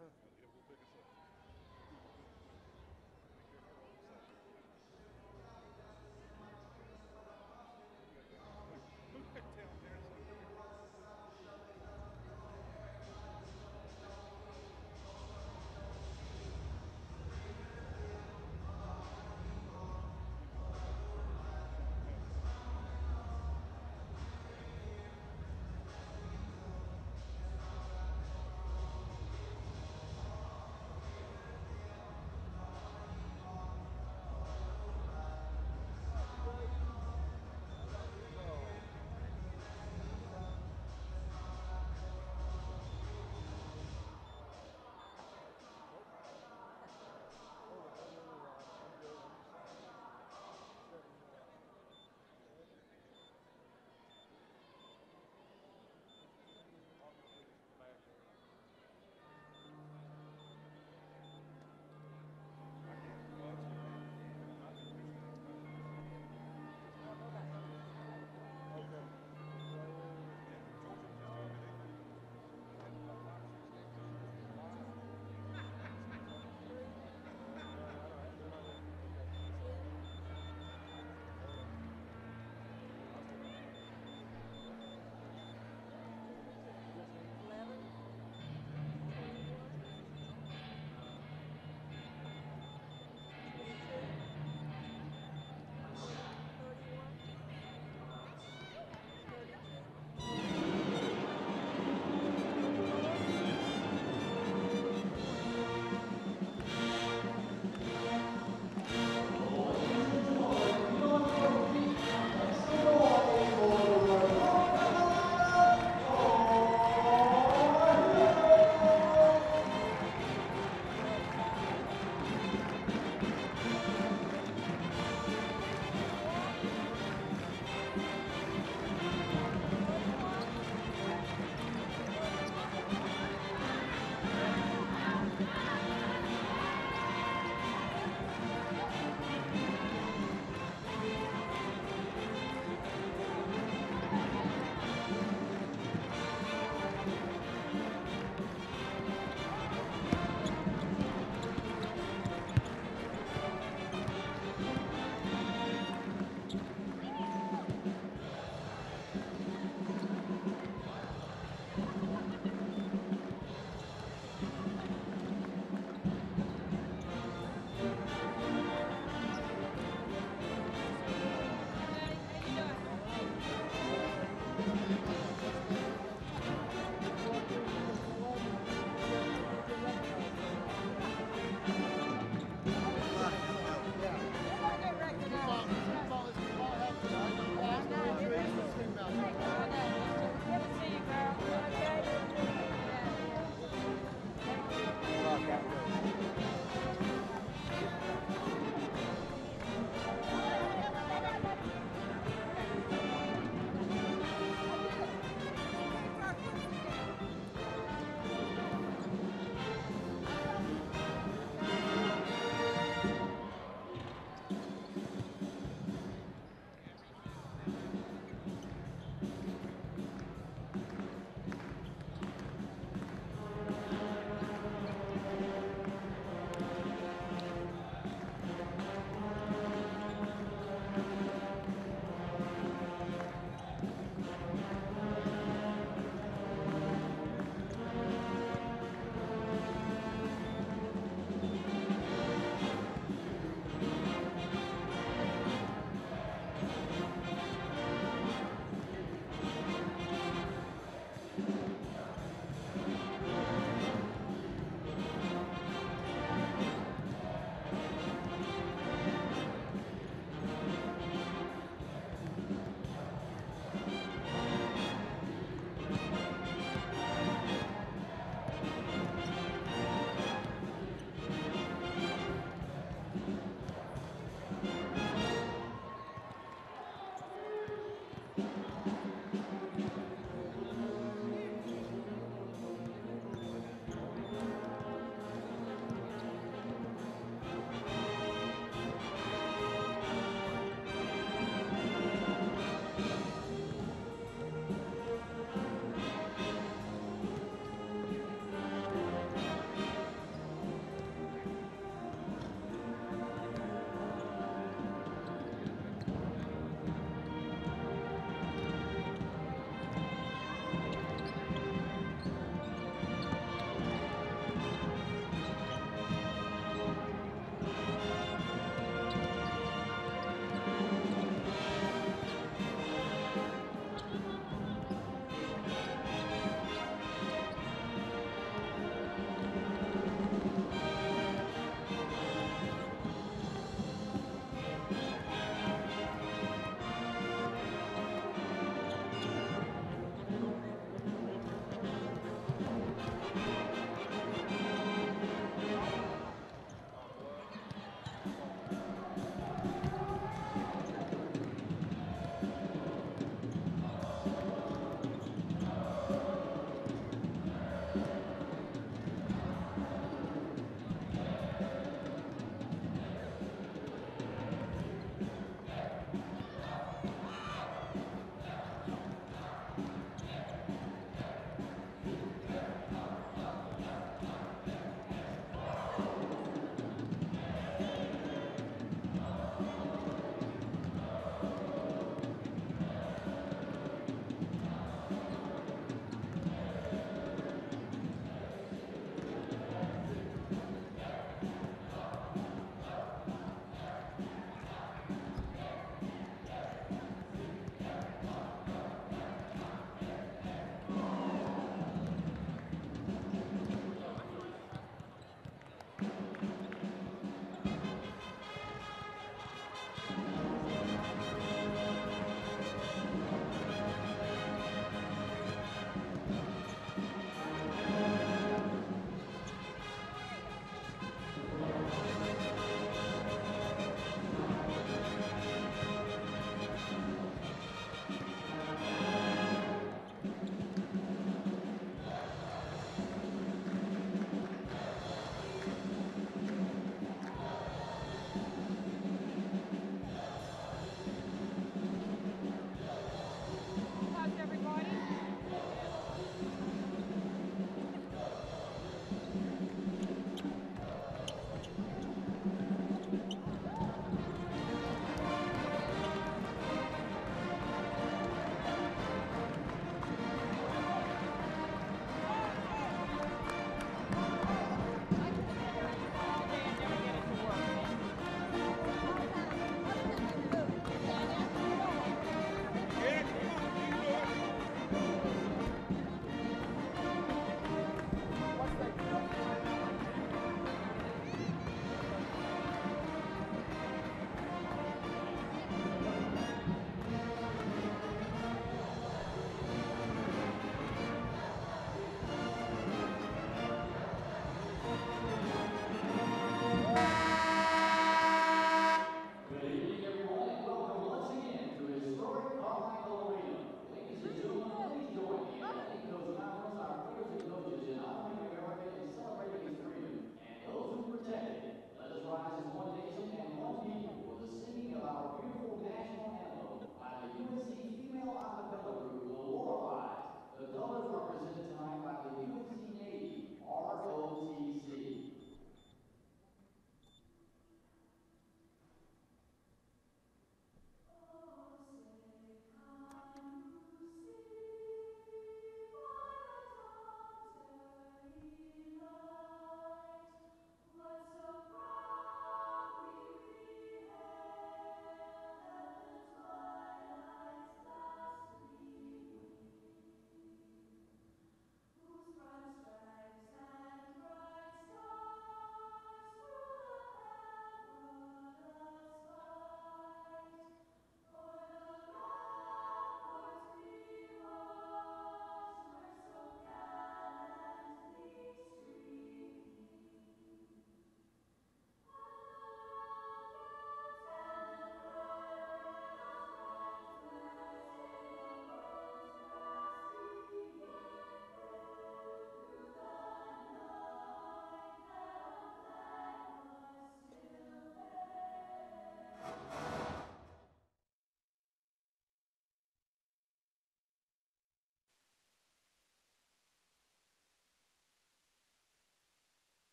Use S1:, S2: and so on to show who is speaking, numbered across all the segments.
S1: Yeah, we'll pick us up. Be careful on the side. Move back down there so we can cross the field.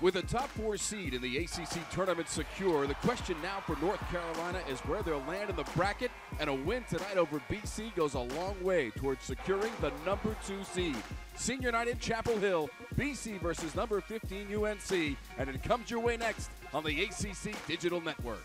S2: With a top 4 seed in the ACC tournament secure, the question now for North Carolina is where they'll land in the bracket, and a win tonight over BC goes a long way towards securing the number 2 seed. Senior night in Chapel Hill, BC versus number 15 UNC, and it comes your way next on the ACC Digital Network.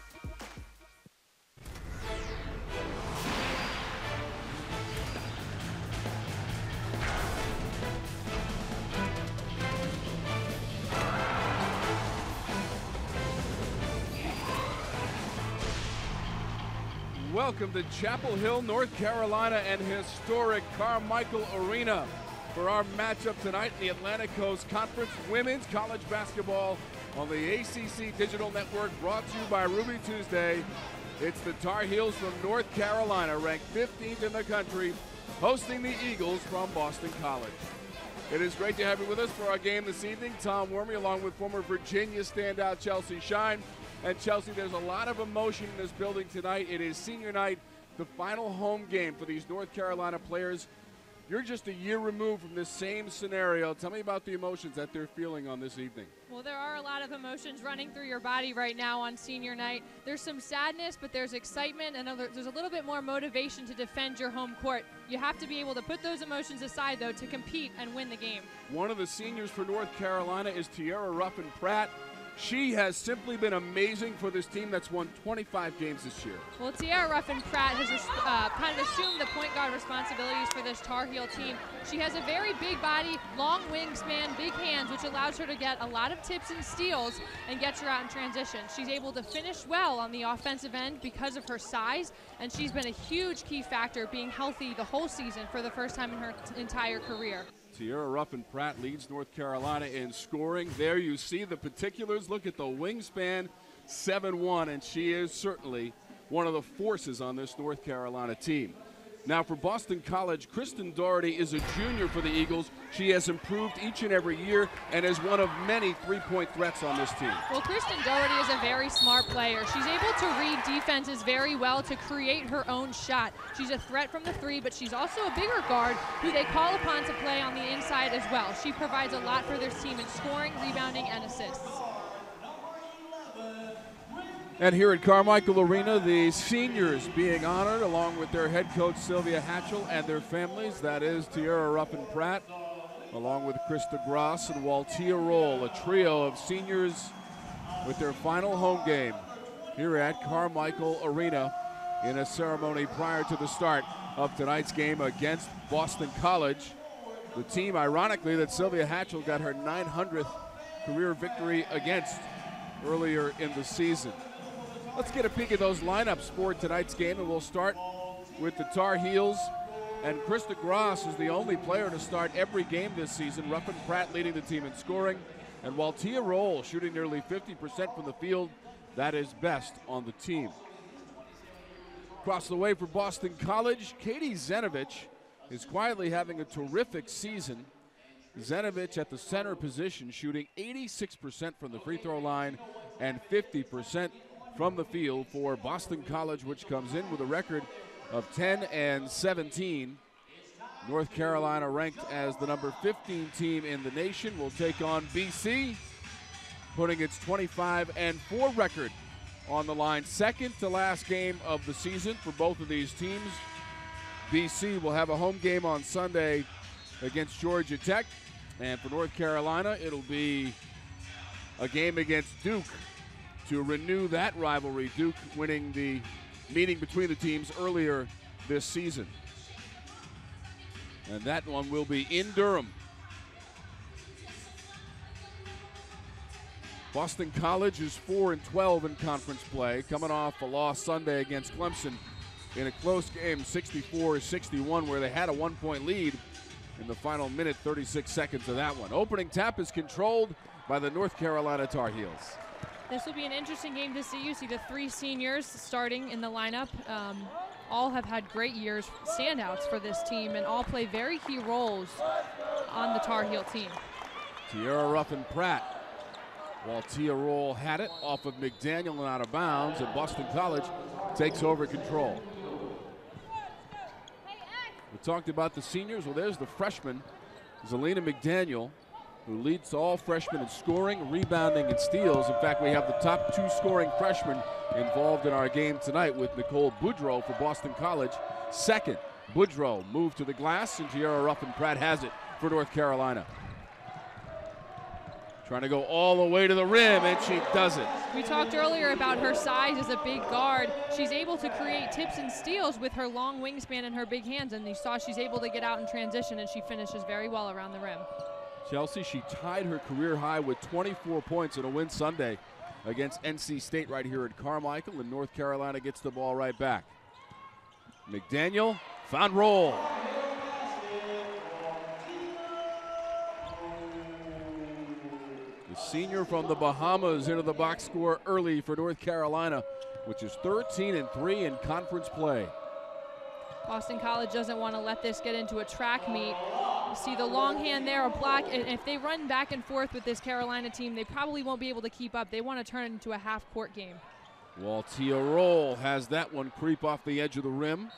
S2: Welcome to Chapel Hill, North Carolina, and historic Carmichael Arena for our matchup tonight in the Atlantic Coast Conference Women's College Basketball on the ACC Digital Network, brought to you by Ruby Tuesday. It's the Tar Heels from North Carolina, ranked 15th in the country, hosting the Eagles from Boston College. It is great to have you with us for our game this evening. Tom Wormy, along with former Virginia standout Chelsea Shine. And Chelsea, there's a lot of emotion in this building tonight. It is senior night, the final home game for these North Carolina players. You're just a year removed from this same scenario. Tell me about the emotions that they're feeling on this evening.
S3: Well, there are a lot of emotions running through your body right now on senior night. There's some sadness, but there's excitement, and there's a little bit more motivation to defend your home court. You have to be able to put those emotions aside, though, to compete and win the game. One of the seniors for North Carolina is Tiara Ruffin-Pratt. She has simply been amazing for this team that's won 25 games this year. Well, Tiara Ruffin-Pratt has kind of assumed the point guard responsibilities for this Tar Heel team. She has a very big body, long wingspan, big hands, which allows her to get a lot of tips and steals and gets her out in transition. She's able to finish well on the offensive end because of her size, and she's been a huge key factor being healthy the whole season for the first time in her entire career. Tiara Ruffin-Pratt leads North Carolina in scoring. There you see the particulars. Look at the wingspan, 7'1", and she is certainly one of the forces on this North Carolina team. Now for Boston College, Kristen Doherty is a junior for the Eagles. She has improved each and every year and is one of many three-point threats on this team. Well, Kristen Doherty is a very smart player. She's able to read defenses very well to create her own shot. She's a threat from the three, but she's also a bigger guard who they call upon to play on the inside as well. She provides a lot for their team in scoring, rebounding, and assists. And here at Carmichael Arena, the seniors being honored along with their head coach Sylvia Hatchell and their families. That is Tiara Ruffin-Pratt, along with Krista Gross and Waltia Roll, a trio of seniors with their final home game here at Carmichael Arena in a ceremony prior to the start of tonight's game against Boston College. The team, ironically, that Sylvia Hatchell got her 900th career victory against earlier in the season. Let's get a peek at those lineups for tonight's game, and we'll start with the Tar Heels. And Krista Gross is the only player to start every game this season. Ruffin-Pratt leading the team in scoring, and Waltia Roll shooting nearly 50% from the field. That is best on the team. Across the way for Boston College, Katie Zenovich is quietly having a terrific season. Zenovich at the center position, shooting 86% from the free throw line and 50% from the field for Boston College, which comes in with a record of 10-17. North Carolina, ranked as the number 15 team in the nation, will take on BC, putting its 25-4 record on the line. Second to last game of the season for both of these teams. BC will have a home game on Sunday against Georgia Tech, and for North Carolina, it'll be a game against Duke to renew that rivalry. Duke winning the meeting between the teams earlier this season. And that one will be in Durham. Boston College is 4-12 in conference play, coming off a loss Sunday against Clemson in a close game, 64-61, where they had a one-point lead in the final minute, 36 seconds of that one. Opening tap is controlled by the North Carolina Tar Heels. This will be an interesting game to see. You see the three seniors starting in the lineup. All have had great years, standouts for this team, and all play very key roles on the Tar Heel team. Tiara Ruffin-Pratt. Waltia Roll had it off of McDaniel and out of bounds, and Boston College takes over control. We talked about the seniors. Well, there's the freshman, Zelina McDaniel, who leads all freshmen in scoring, rebounding, and steals. In fact, we have the top 2 scoring freshmen involved in our game tonight with Nicole Boudreau for Boston College. Second, Boudreau moved to the glass, and Tierra Ruffin-Pratt has it for North Carolina. Trying to go all the way to the rim, and she does it.
S4: We talked earlier about her size as a big guard. She's able to create tips and steals with her long wingspan and her big hands, and you saw she's able to get out in transition, and she finishes very well around the rim.
S3: Chelsea, she tied her career high with 24 points in a win Sunday against NC State right here at Carmichael, and North Carolina gets the ball right back. McDaniel found Roll. The senior from the Bahamas into the box score early for North Carolina, which is 13-3 in conference play.
S4: Boston College doesn't want to let this get into a track meet. You see the long hand there, a block, and if they run back and forth with this Carolina team, they probably won't be able to keep up. They want to turn it into a half-court game.
S3: Waltia Roll has that one creep off the edge of the rim.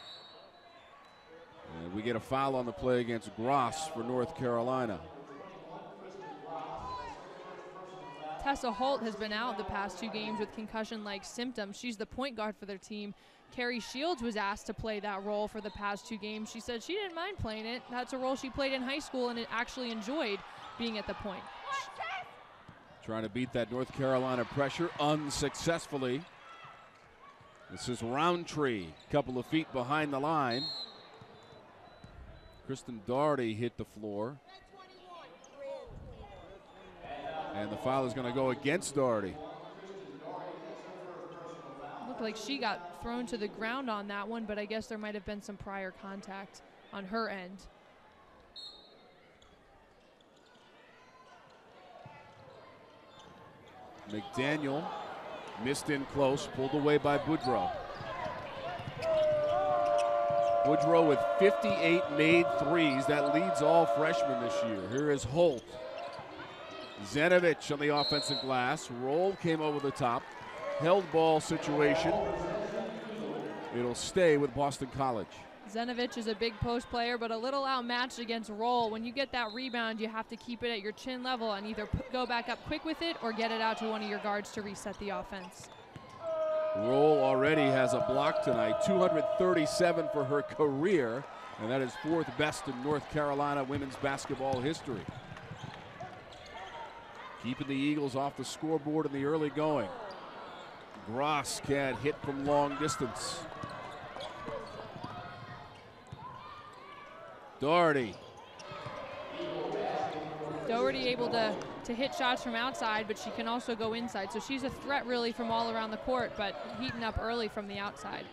S3: And we get a foul on the play against Gross for North Carolina.
S4: Tessa Holt has been out the past 2 games with concussion-like symptoms. She's the point guard for their team. Carrie Shields was asked to play that role for the past 2 games. She said she didn't mind playing it. That's a role she played in high school and it actually enjoyed being at the point.
S3: Trying to beat that North Carolina pressure unsuccessfully. This is Roundtree, a couple of feet behind the line. Kristen Doherty hit the floor. And the foul is going to go against Doherty.
S4: Looked like she got thrown to the ground on that one, but I guess there might have been some prior contact on her end.
S3: McDaniel missed in close, pulled away by Boudreau. Boudreau with 58 made threes. That leads all freshmen this year. Here is Holt. Zenovich on the offensive glass. Roll came over the top. Held ball situation. It'll stay with Boston College.
S4: Zenovich is a big post player, but a little outmatched against Roll. When you get that rebound, you have to keep it at your chin level and either go back up quick with it or get it out to one of your guards to reset the offense.
S3: Roll already has a block tonight, 237 for her career, and that is 4th best in North Carolina women's basketball history. Keeping the Eagles off the scoreboard in the early going. Gross can't hit from long distance. Doherty.
S4: Doherty able to hit shots from outside, but she can also go inside. So she's a threat really from all around the court, but heating up early from the outside.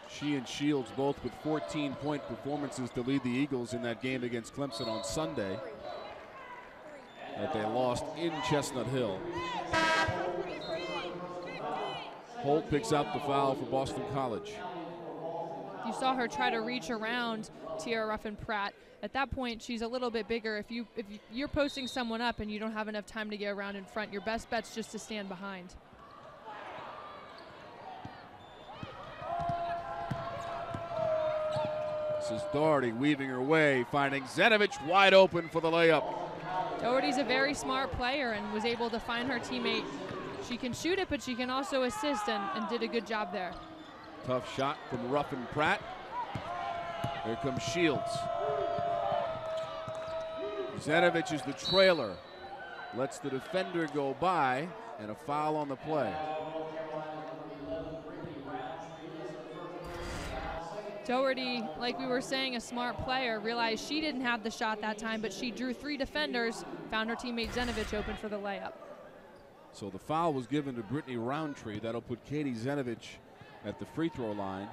S3: She and Shields both with 14-point performances to lead the Eagles in that game against Clemson on Sunday that they lost in Chestnut Hill. Holt picks out the foul for Boston College.
S4: You saw her try to reach around Tierra Ruffin-Pratt. At that point, she's a little bit bigger. If you're posting someone up and you don't have enough time to get around in front, your best bet's just to stand behind.
S3: This is Doherty weaving her way, finding Zenovich wide open for the layup.
S4: Doherty's a very smart player and was able to find her teammate. She can shoot it, but she can also assist and did a good job there.
S3: Tough shot from Ruffin-Pratt. Here comes Shields. Zenovich is the trailer. Lets the defender go by, and a foul on the play.
S4: Doherty, like we were saying, a smart player, realized she didn't have the shot that time, but she drew 3 defenders, found her teammate Zenovich open for the layup.
S3: So the foul was given to Brittany Roundtree. That'll put Katie Zenovich at the free throw line.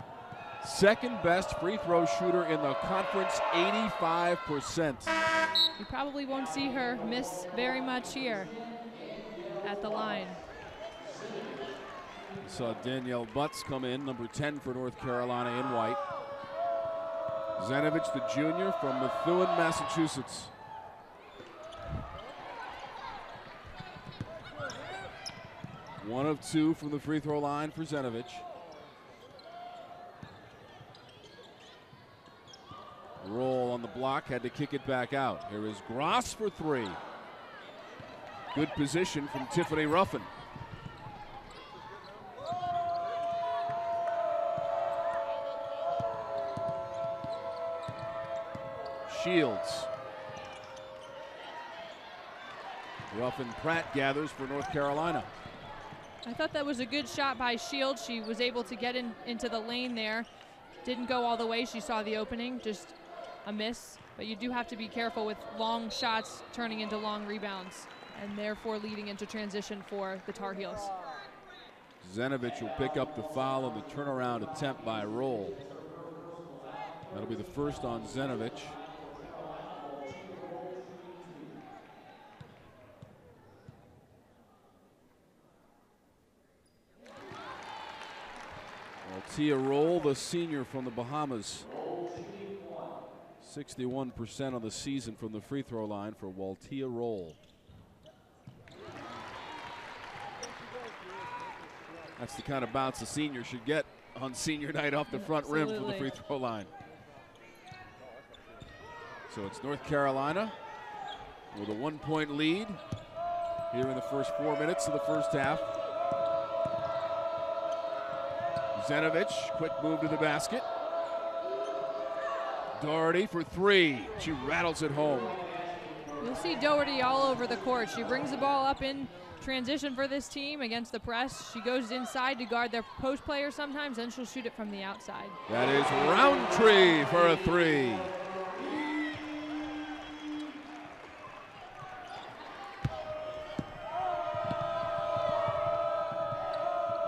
S3: Second best free throw shooter in the conference, 85%.
S4: You probably won't see her miss very much here at the line.
S3: Saw Danielle Butts come in, number 10 for North Carolina in white. Zenovich, the junior from Methuen, Massachusetts. One of 2 from the free throw line for Zenovich. on the block, had to kick it back out. Here is Gross for three. Good position from Tiffany Ruffin. Shields. Ruffin Pratt gathers for North Carolina.
S4: I thought that was a good shot by Shields. She was able to get into the lane there. Didn't go all the way. She saw the opening, just a miss. But you do have to be careful with long shots turning into long rebounds and therefore leading into transition for the Tar Heels.
S3: Zenovich will pick up the foul on the turnaround attempt by Roll. That'll be the first on Zenovich. Tia Roll, the senior from the Bahamas. 61% on the season from the free throw line for Waltia Roll. That's the kind of bounce a senior should get on senior night off the front rim from the free throw line. So it's North Carolina with a 1-point lead here in the first 4 minutes of the first half. Zenovich, quick move to the basket. Doherty for three. She rattles it home.
S4: You'll see Doherty all over the court. She brings the ball up in transition for this team against the press. She goes inside to guard their post players sometimes, then she'll shoot it from the outside.
S3: That is Roundtree for a three.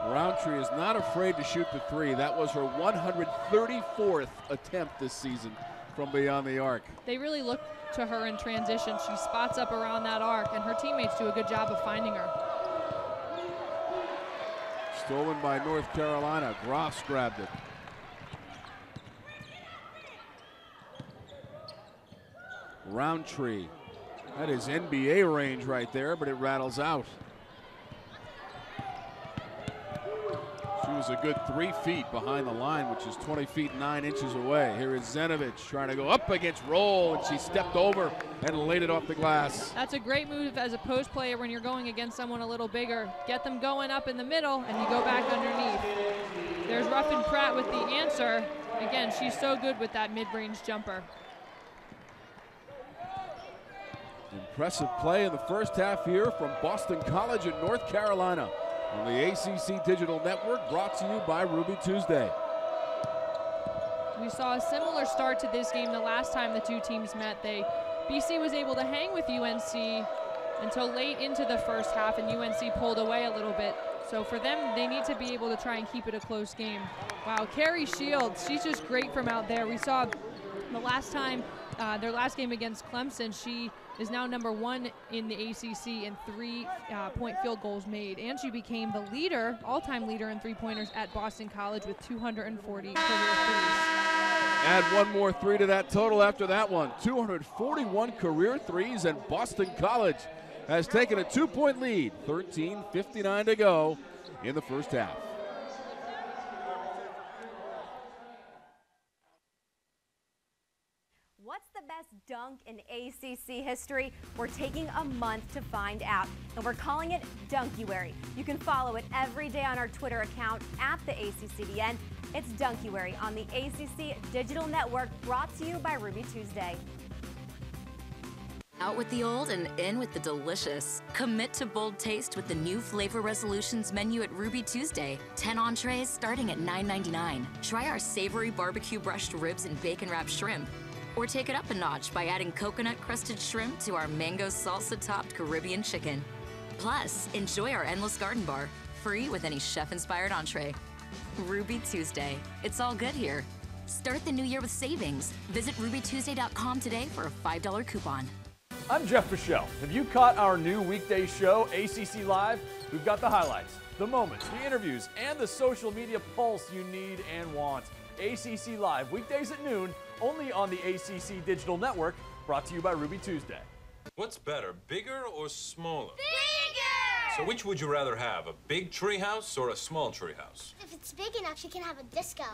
S3: Roundtree is not afraid to shoot the three. That was her 134th attempt this season from beyond the arc.
S4: They really look to her in transition. She spots up around that arc, and her teammates do a good job of finding her.
S3: Stolen by North Carolina. Gross grabbed it. Roundtree. That is NBA range right there, but it rattles out. She was a good 3 feet behind the line, which is 20 feet 9 inches away. Here is Zenovich trying to go up against Roll, and she stepped over and laid it off the glass.
S4: That's a great move as a post player when you're going against someone a little bigger. Get them going up in the middle, and you go back underneath. There's Ruffin Pratt with the answer. Again, she's so good with that mid-range jumper.
S3: Impressive play in the first half here from Boston College in North Carolina on the ACC Digital Network, brought to you by Ruby Tuesday.
S4: We saw a similar start to this game the last time the two teams met. BC was able to hang with UNC until late into the first half, and UNC pulled away a little bit. So for them, they need to be able to try and keep it a close game. Wow, Carrie Shields, she's just great from out there. We saw the last time, their last game against Clemson, she is now #1 in the ACC in 3-point field goals made. And she became the leader, all-time leader in three-pointers at Boston College with 240 career threes.
S3: Add one more three to that total after that one. 241 career threes, and Boston College has taken a 2-point lead. 13:59 to go in the first half.
S5: What's the best dunk in ACC history? We're taking a month to find out, and we're calling it Dunkuary. You can follow it every day on our Twitter account at the ACCDN. It's Dunkuary on the ACC Digital Network, brought to you by Ruby Tuesday.
S6: Out with the old and in with the delicious. Commit to bold taste with the new Flavor Resolutions menu at Ruby Tuesday. 10 entrees starting at $9.99. Try our savory barbecue brushed ribs and bacon wrapped shrimp. Or take it up a notch by adding coconut-crusted shrimp to our mango salsa-topped Caribbean chicken. Plus, enjoy our endless garden bar, free with any chef-inspired entree. Ruby Tuesday. It's all good here. Start the new year with savings. Visit rubytuesday.com today for a $5 coupon.
S7: I'm Jeff Fischel. Have you caught our new weekday show, ACC Live? We've got the highlights, the moments, the interviews, and the social media pulse you need and want. ACC Live, weekdays at noon, only on the ACC Digital Network, brought to you by Ruby Tuesday.
S8: What's better, bigger or smaller?
S5: Bigger!
S8: So which would you rather have, a big tree house or a small tree house?
S9: If it's big enough, you can have a disco.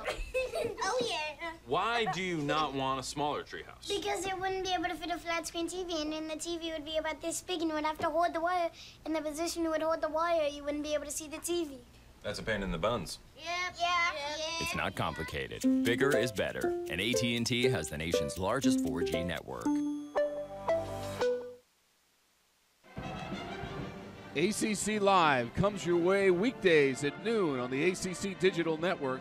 S9: Oh, yeah.
S8: Why do you not want a smaller tree house?
S9: Because it wouldn't be able to fit a flat screen TV, and then the TV would be about this big, and you would have to hold the wire. In the position you would hold the wire, you wouldn't be able to see the TV.
S8: That's a pain in the buns.
S9: Yep. Yeah.
S10: It's not complicated. Bigger is better, and AT&T has the nation's largest 4G network.
S3: ACC Live comes your way weekdays at noon on the ACC Digital Network.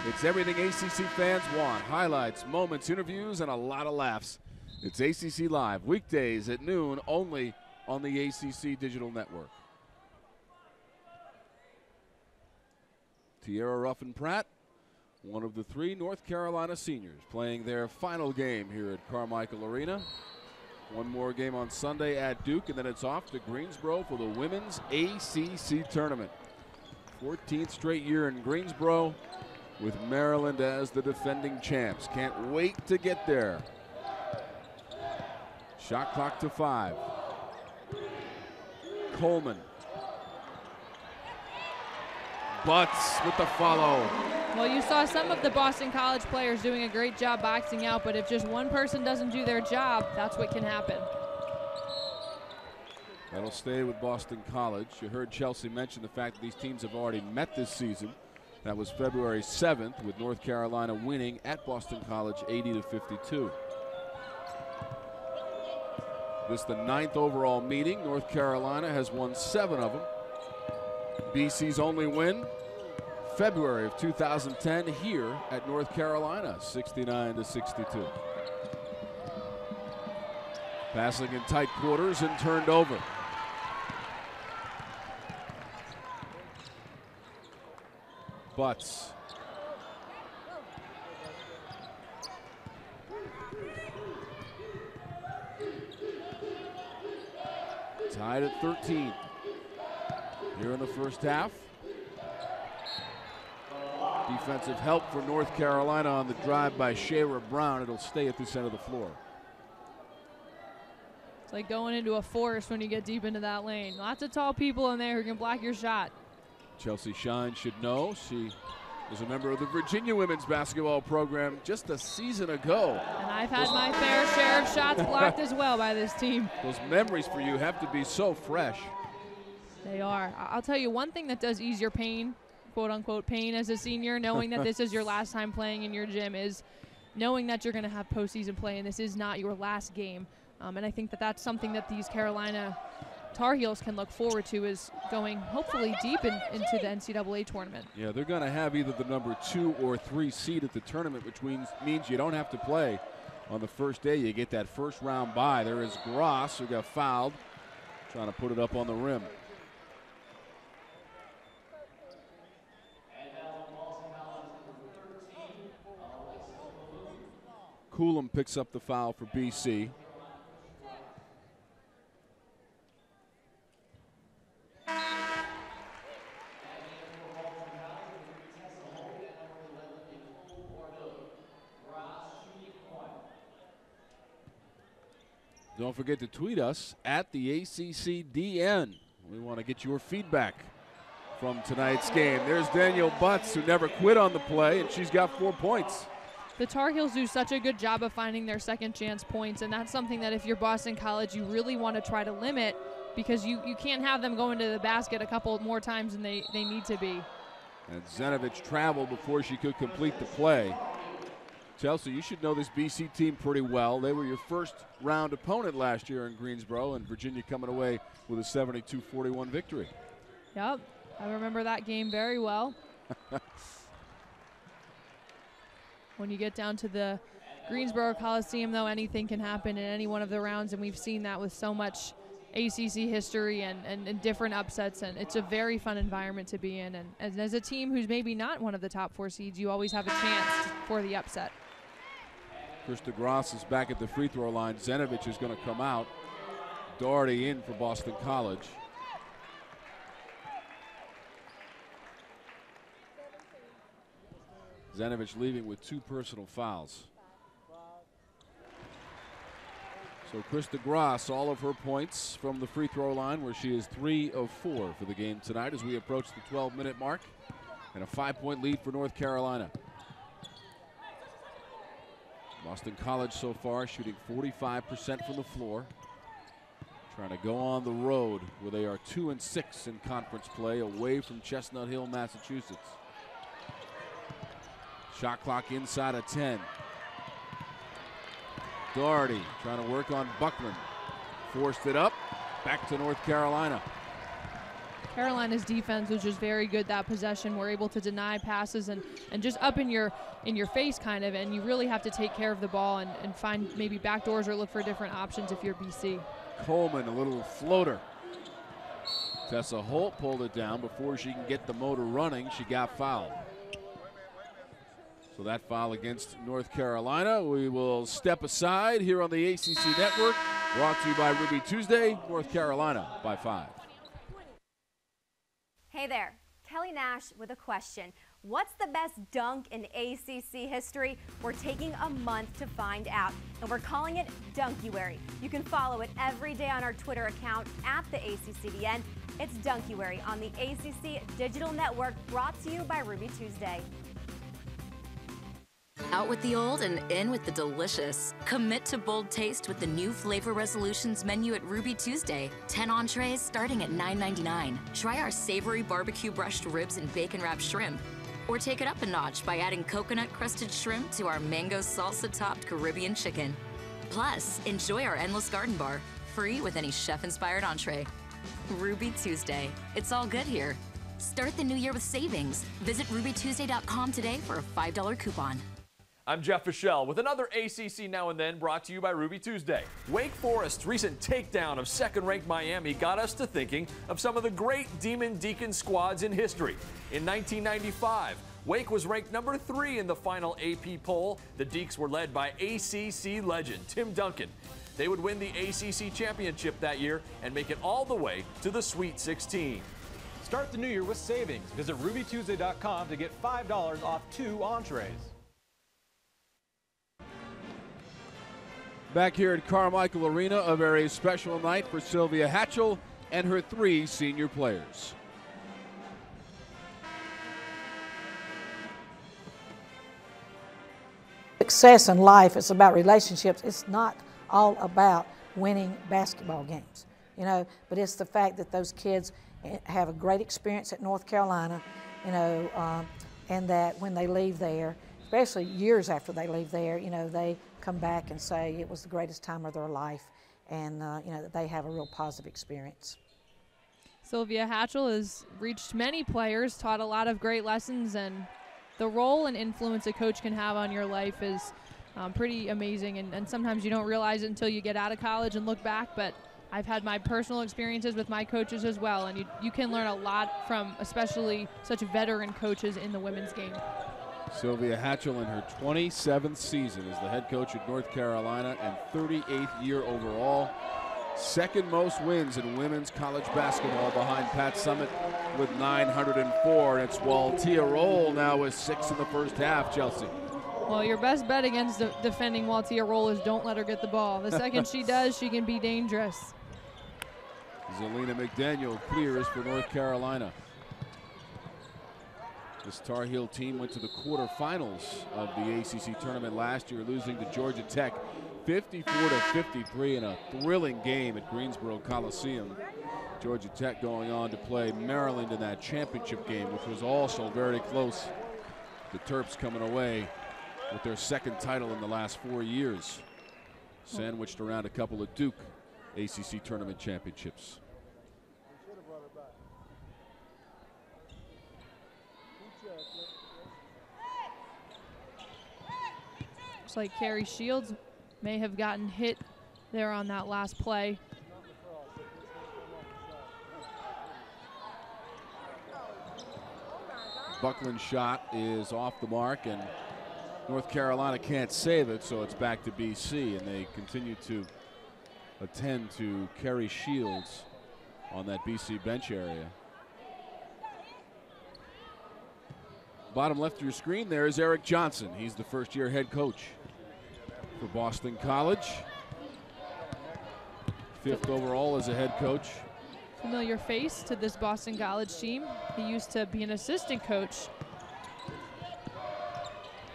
S3: It's everything ACC fans want. Highlights, moments, interviews, and a lot of laughs. It's ACC Live, weekdays at noon, only on the ACC Digital Network. Tierra Ruffin-Pratt, one of the 3 North Carolina seniors, playing their final game here at Carmichael Arena. One more game on Sunday at Duke, and then it's off to Greensboro for the Women's ACC Tournament. 14th straight year in Greensboro with Maryland as the defending champs. Can't wait to get there. Shot clock to 5. Coleman. Butts with the follow.
S4: Well, you saw some of the Boston College players doing a great job boxing out, but if just one person doesn't do their job, that's what can happen.
S3: That'll stay with Boston College. You heard Chelsea mention the fact that these teams have already met this season. That was February 7th with North Carolina winning at Boston College 80-52. This is the 9th overall meeting. North Carolina has won 7 of them. BC's only win, February of 2010 here at North Carolina, 69-62. Passing in tight quarters and turned over. Butts. Tied at 13 here in the first half. Defensive help for North Carolina on the drive by Shayra Brown. It'll stay at this end of the floor.
S4: It's like going into a forest when you get deep into that lane. Lots of tall people in there who can block your shot.
S3: Chelsea Shine should know. She was a member of the Virginia women's basketball program just a season ago.
S4: And I've had my fair share of shots blocked as well by this team.
S3: Those memories for you have to be so fresh.
S4: They are. I'll tell you one thing that does ease your pain, quote unquote pain as a senior, knowing that this is your last time playing in your gym, is knowing that you're going to have postseason play and this is not your last game. And I think that that's something that these Carolina Tar Heels can look forward to, is going hopefully deep into the NCAA tournament.
S3: Yeah, they're going to have either the number 2 or 3 seed at the tournament, which means you don't have to play on the first day. You get that first round bye. There is Gross, who got fouled, trying to put it up on the rim. Coolum picks up the foul for BC. Don't forget to tweet us at the ACCDN. We want to get your feedback from tonight's game. There's Danielle Butts, who never quit on the play, and she's got 4 points.
S4: The Tar Heels do such a good job of finding their second chance points, and that's something that if you're Boston College, you really want to try to limit, because you can't have them going to the basket a couple more times than they need to be.
S3: And Zenovich traveled before she could complete the play. Chelsea, you should know this BC team pretty well. They were your first round opponent last year in Greensboro, and Virginia coming away with a 72-41 victory.
S4: Yep, I remember that game very well. When you get down to the Greensboro Coliseum, though, anything can happen in any one of the rounds, and we've seen that with so much ACC history and different upsets, and it's a very fun environment to be in. And as a team who's maybe not one of the top 4 seeds, you always have a chance for the upset.
S3: Krista Gross is back at the free throw line. Zenovich is going to come out. Doherty in for Boston College. Zenovich leaving with 2 personal fouls. So Krista Gross, all of her points from the free throw line, where she is 3 of 4 for the game tonight as we approach the 12-minute mark. And a 5-point lead for North Carolina. Boston College so far shooting 45% from the floor. Trying to go on the road where they are 2-6 in conference play away from Chestnut Hill, Massachusetts. Shot clock inside of 10. Doherty trying to work on Buckland. Forced it up. Back to North Carolina.
S4: Carolina's defense was just very good that possession. We're able to deny passes and just up in your face kind of, and you really have to take care of the ball and find maybe back doors or look for different options if you're BC.
S3: Coleman, a little floater. Tessa Holt pulled it down before she can get the motor running. She got fouled. So that foul against North Carolina. We will step aside here on the ACC Network. Brought to you by Ruby Tuesday, North Carolina by 5.
S5: Hey there, Kelly Nash with a question. What's the best dunk in ACC history? We're taking a month to find out, and we're calling it Dunkuary. You can follow it every day on our Twitter account at the ACCDN. It's Dunkuary on the ACC Digital Network, brought to you by Ruby Tuesday.
S6: Out with the old and in with the delicious. Commit to bold taste with the new Flavor Resolutions menu at Ruby Tuesday. 10 entrees starting at $9.99. Try our savory barbecue brushed ribs and bacon wrapped shrimp. Or take it up a notch by adding coconut crusted shrimp to our mango salsa topped Caribbean chicken. Plus, enjoy our endless garden bar, free with any chef inspired entree. Ruby Tuesday. It's all good here. Start the new year with savings. Visit rubytuesday.com today for a $5 coupon.
S7: I'm Jeff Fischel with another ACC Now and Then brought to you by Ruby Tuesday. Wake Forest's recent takedown of second-ranked Miami got us to thinking of some of the great Demon Deacon squads in history. In 1995, Wake was ranked number 3 in the final AP poll. The Deacs were led by ACC legend Tim Duncan. They would win the ACC championship that year and make it all the way to the Sweet 16.
S11: Start the new year with savings. Visit rubytuesday.com to get $5 off 2 entrees.
S3: Back here at Carmichael Arena, a very special night for Sylvia Hatchell and her 3 senior players.
S12: Success in life is about relationships. It's not all about winning basketball games, you know, but it's the fact that those kids have a great experience at North Carolina, you know, and that when they leave there, especially years after they leave there, you know, they come back and say it was the greatest time of their life, and you know, that they have a real positive experience.
S4: Sylvia Hatchell has reached many players, taught a lot of great lessons, and the role and influence a coach can have on your life is pretty amazing, and sometimes you don't realize it until you get out of college and look back, but I've had my personal experiences with my coaches as well, and you can learn a lot from especially such veteran coaches in the women's game.
S3: Sylvia Hatchell in her 27th season as the head coach at North Carolina and 38th year overall. Second most wins in women's college basketball behind Pat Summitt with 904. And it's Waltia Roll now with 6 in the first half, Chelsea.
S4: Well, your best bet against defending Waltia Roll is don't let her get the ball. The second she does, she can be dangerous.
S3: Zelina McDaniel clears for North Carolina. This Tar Heel team went to the quarterfinals of the ACC tournament last year, losing to Georgia Tech 54-53 in a thrilling game at Greensboro Coliseum. Georgia Tech going on to play Maryland in that championship game, which was also very close. The Terps coming away with their second title in the last 4 years, sandwiched around a couple of Duke ACC tournament championships.
S4: Looks like Carrie Shields may have gotten hit there on that last play.
S3: Buckland's shot is off the mark, and North Carolina can't save it, so it's back to BC, and they continue to attend to Carrie Shields on that BC bench area. Bottom left of your screen there is Eric Johnson. He's the first-year head coach for Boston College. 5th overall as a head coach.
S4: Familiar face to this Boston College team. He used to be an assistant coach.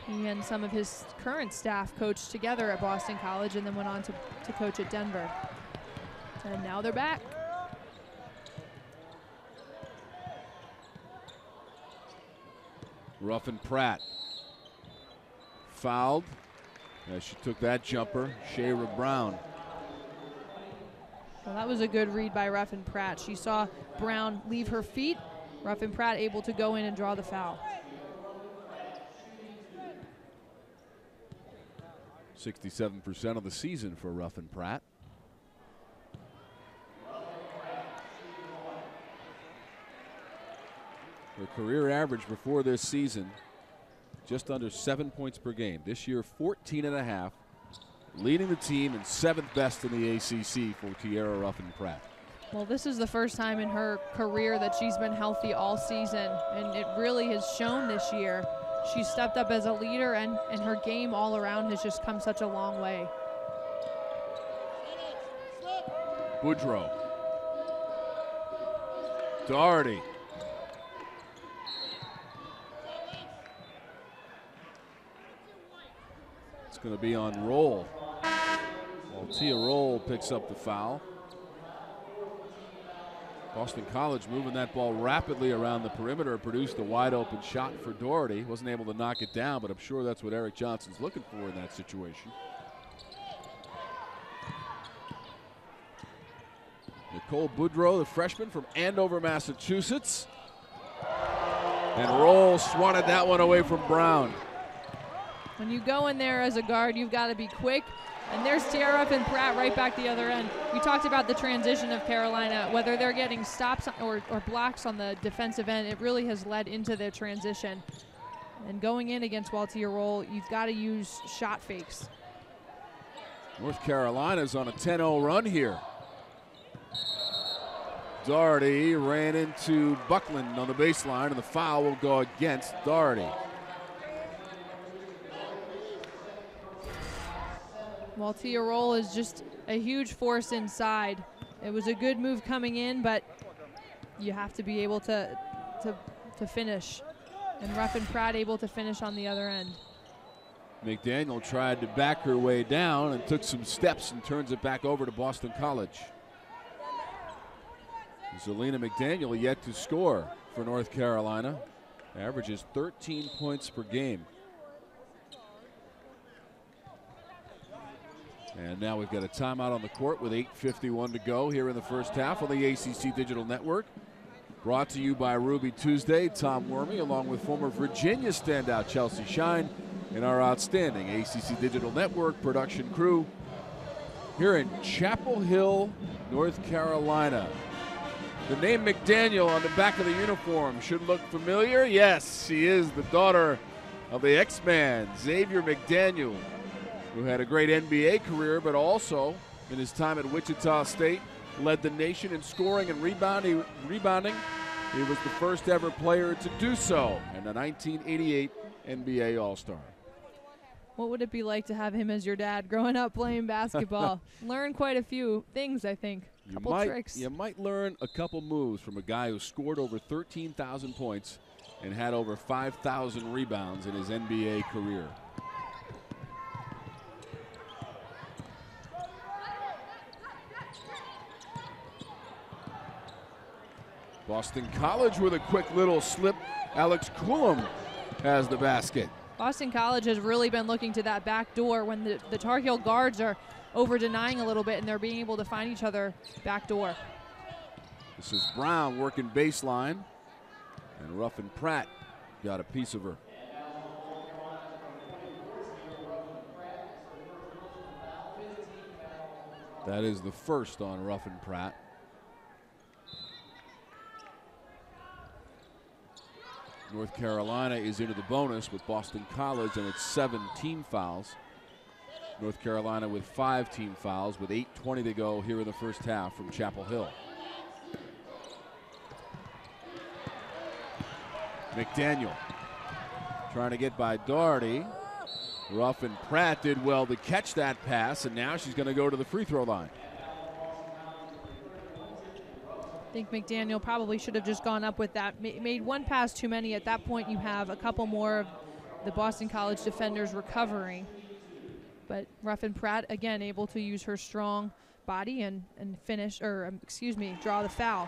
S4: He and some of his current staff coached together at Boston College and then went on to coach at Denver. And now they're back.
S3: Ruffin Pratt fouled as she took that jumper. Shayra Brown.
S4: Well, that was a good read by Ruffin Pratt. She saw Brown leave her feet. Ruffin Pratt able to go in and draw the foul.
S3: 67% of the season for Ruffin Pratt. Her career average before this season, just under 7 points per game. This year, 14.5, leading the team and 7th best in the ACC for Tierra Ruffin Pratt.
S4: Well, this is the first time in her career that she's been healthy all season, and it really has shown this year. She stepped up as a leader, and her game all around has just come such a long way.
S3: Boudreau. Doherty. It's going to be on Roll. While Tia Roll picks up the foul. Boston College moving that ball rapidly around the perimeter, produced a wide open shot for Doherty. Wasn't able to knock it down, but I'm sure that's what Eric Johnson's looking for in that situation. Nicole Boudreau, the freshman from Andover, Massachusetts. And Roll swatted that one away from Brown.
S4: When you go in there as a guard, you've got to be quick. And there's Tierra and Pratt right back the other end. We talked about the transition of Carolina, whether they're getting stops or blocks on the defensive end. It really has led into their transition. And going in against Waltia Roll, you've got to use shot fakes.
S3: North Carolina's on a 10-0 run here. Doherty ran into Buckland on the baseline, and the foul will go against Doherty.
S4: Waltia Roll is just a huge force inside. It was a good move coming in, but you have to be able to finish. And Ruffin Pratt able to finish on the other end.
S3: McDaniel tried to back her way down and took some steps and turns it back over to Boston College. Zelina McDaniel yet to score for North Carolina. Averages 13 points per game. And now we've got a timeout on the court with 8:51 to go here in the first half on the ACC Digital Network. Brought to you by Ruby Tuesday. Tom Wormy along with former Virginia standout Chelsea Shine and our outstanding ACC Digital Network production crew here in Chapel Hill, North Carolina. The name McDaniel on the back of the uniform should look familiar. Yes, she is the daughter of the X-Man, Xavier McDaniel, who had a great NBA career, but also in his time at Wichita State, led the nation in scoring and rebounding. He was the first ever player to do so, and a 1988 NBA All-Star.
S4: What would it be like to have him as your dad growing up playing basketball? Learn quite a few things, I think. Couple tricks.
S3: You might learn a couple moves from a guy who scored over 13,000 points and had over 5,000 rebounds in his NBA career. Boston College with a quick little slip. Alex Coulomb has the basket.
S4: Boston College has really been looking to that back door when the Tar Heel guards are over-denying a little bit and they're being able to find each other back door.
S3: This is Brown working baseline, and Ruffin Pratt got a piece of her. That is the first on Ruffin Pratt. North Carolina is into the bonus with Boston College, and it's 7 team fouls. North Carolina with 5 team fouls with 8:20 to go here in the first half from Chapel Hill. McDaniel trying to get by Doherty. Ruffin Pratt did well to catch that pass, and now she's going to go to the free throw line.
S4: I think McDaniel probably should have just gone up with that. Made one pass too many. At that point, you have a couple more of the Boston College defenders recovering. But Ruffin Pratt, again, able to use her strong body and finish, or excuse me, draw the foul.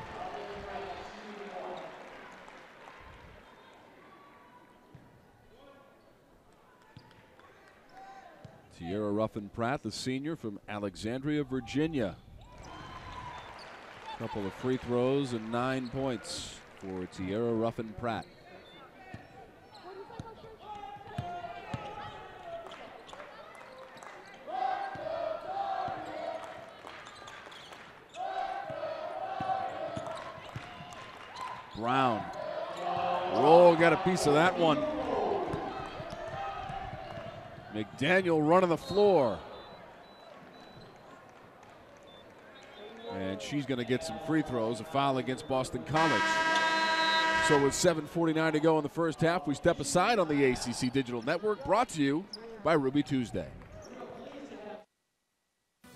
S3: Tierra Ruffin Pratt, the senior from Alexandria, Virginia. Couple of free throws and 9 points for Tierra Ruffin Pratt. Brown. Oh, got a piece of that one. McDaniel running the floor. And she's going to get some free throws, a foul against Boston College. So with 7:49 to go in the first half, we step aside on the ACC Digital Network, brought to you by Ruby Tuesday.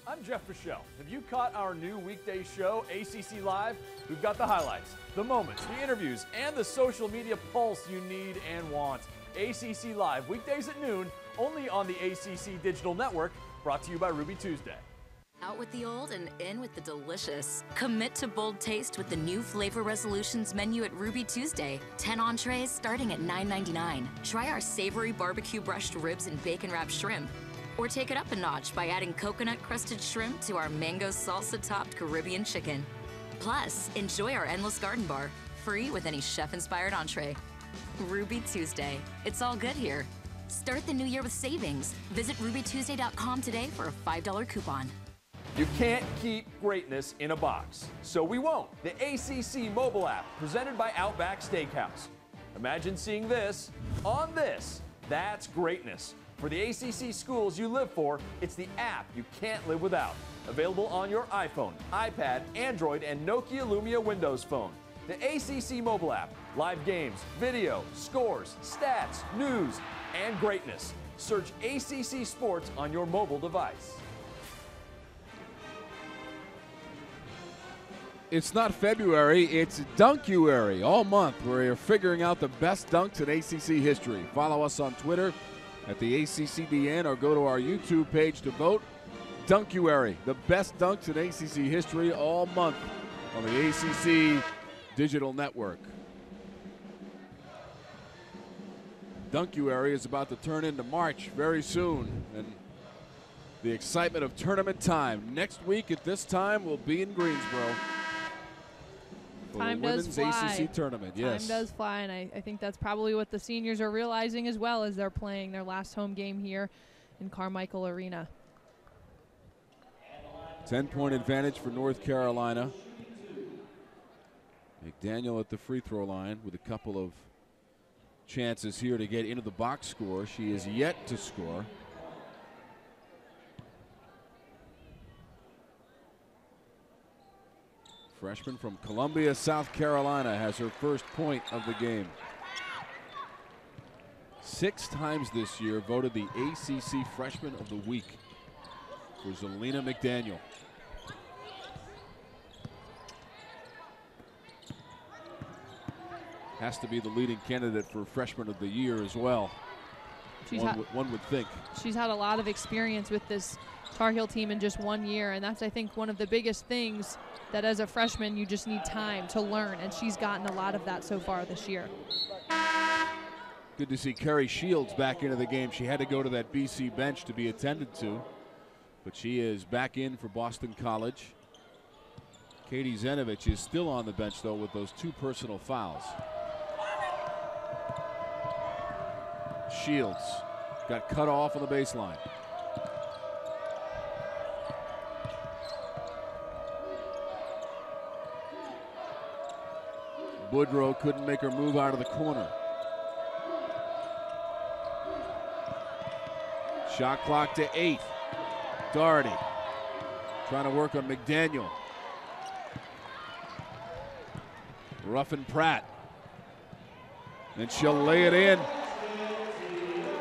S7: I'm Jeff Fischel. Have you caught our new weekday show, ACC Live? We've got the highlights, the moments, the interviews, and the social media pulse you need and want. ACC Live, weekdays at noon, only on the ACC Digital Network, brought to you by Ruby Tuesday.
S6: Out with the old and in with the delicious. Commit to bold taste with the new Flavor Resolutions menu at Ruby Tuesday. 10 entrees starting at $9.99. Try our savory barbecue brushed ribs and bacon wrapped shrimp. Or take it up a notch by adding coconut crusted shrimp to our mango salsa topped Caribbean chicken. Plus, enjoy our endless garden bar, free with any chef inspired entree. Ruby Tuesday. It's all good here. Start the new year with savings. Visit rubytuesday.com today for a $5 coupon.
S7: You can't keep greatness in a box, so we won't. The ACC mobile app, presented by Outback Steakhouse. Imagine seeing this on this. That's greatness. For the ACC schools you live for, it's the app you can't live without. Available on your iPhone, iPad, Android, and Nokia Lumia Windows phone. The ACC mobile app. Live games, video, scores, stats, news, and greatness. Search ACC Sports on your mobile device.
S3: It's not February, it's Dunkuary. All month, we're figuring out the best dunks in ACC history. Follow us on Twitter at the ACCDN or go to our YouTube page to vote. Dunkuary, the best dunks in ACC history all month on the ACC Digital Network. Dunkuary is about to turn into March very soon, and the excitement of tournament time. Next week at this time, we'll be in Greensboro.
S4: Time does fly.
S3: ACC tournament, yes.
S4: Time does fly, and I think that's probably what the seniors are realizing as well as they're playing their last home game here in Carmichael Arena.
S3: 10-point advantage for North Carolina. McDaniel at the free throw line with a couple of chances here to get into the box score. She is yet to score. Freshman from Columbia, South Carolina, has her first point of the game. 6 times this year voted the ACC Freshman of the Week for Zelina McDaniel. Has to be the leading candidate for Freshman of the Year as well. One would think.
S4: She's had a lot of experience with this Tar Heel team in just 1 year, and that's, I think, one of the biggest things, that as a freshman you just need time to learn, and she's gotten a lot of that so far this year.
S3: Good to see Kerry Shields back into the game. She had to go to that BC bench to be attended to, but she is back in for Boston College. Katie Zenovich is still on the bench, though, with those 2 personal fouls. Shields got cut off on the baseline. Boudreaux couldn't make her move out of the corner. Shot clock to 8. Doherty trying to work on McDaniel. Ruffin Pratt. And she'll lay it in.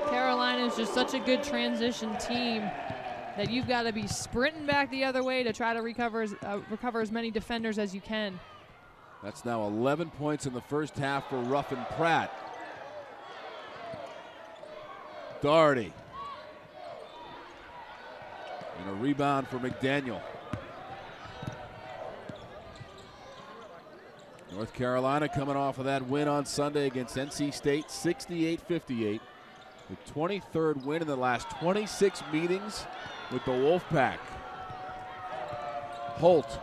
S4: Carolina is just such a good transition team that you've got to be sprinting back the other way to try to recover as many defenders as you can.
S3: That's now 11 points in the first half for Ruffin Pratt. Doherty. And a rebound for McDaniel. North Carolina coming off of that win on Sunday against NC State, 68-58. The 23rd win in the last 26 meetings with the Wolfpack. Holt.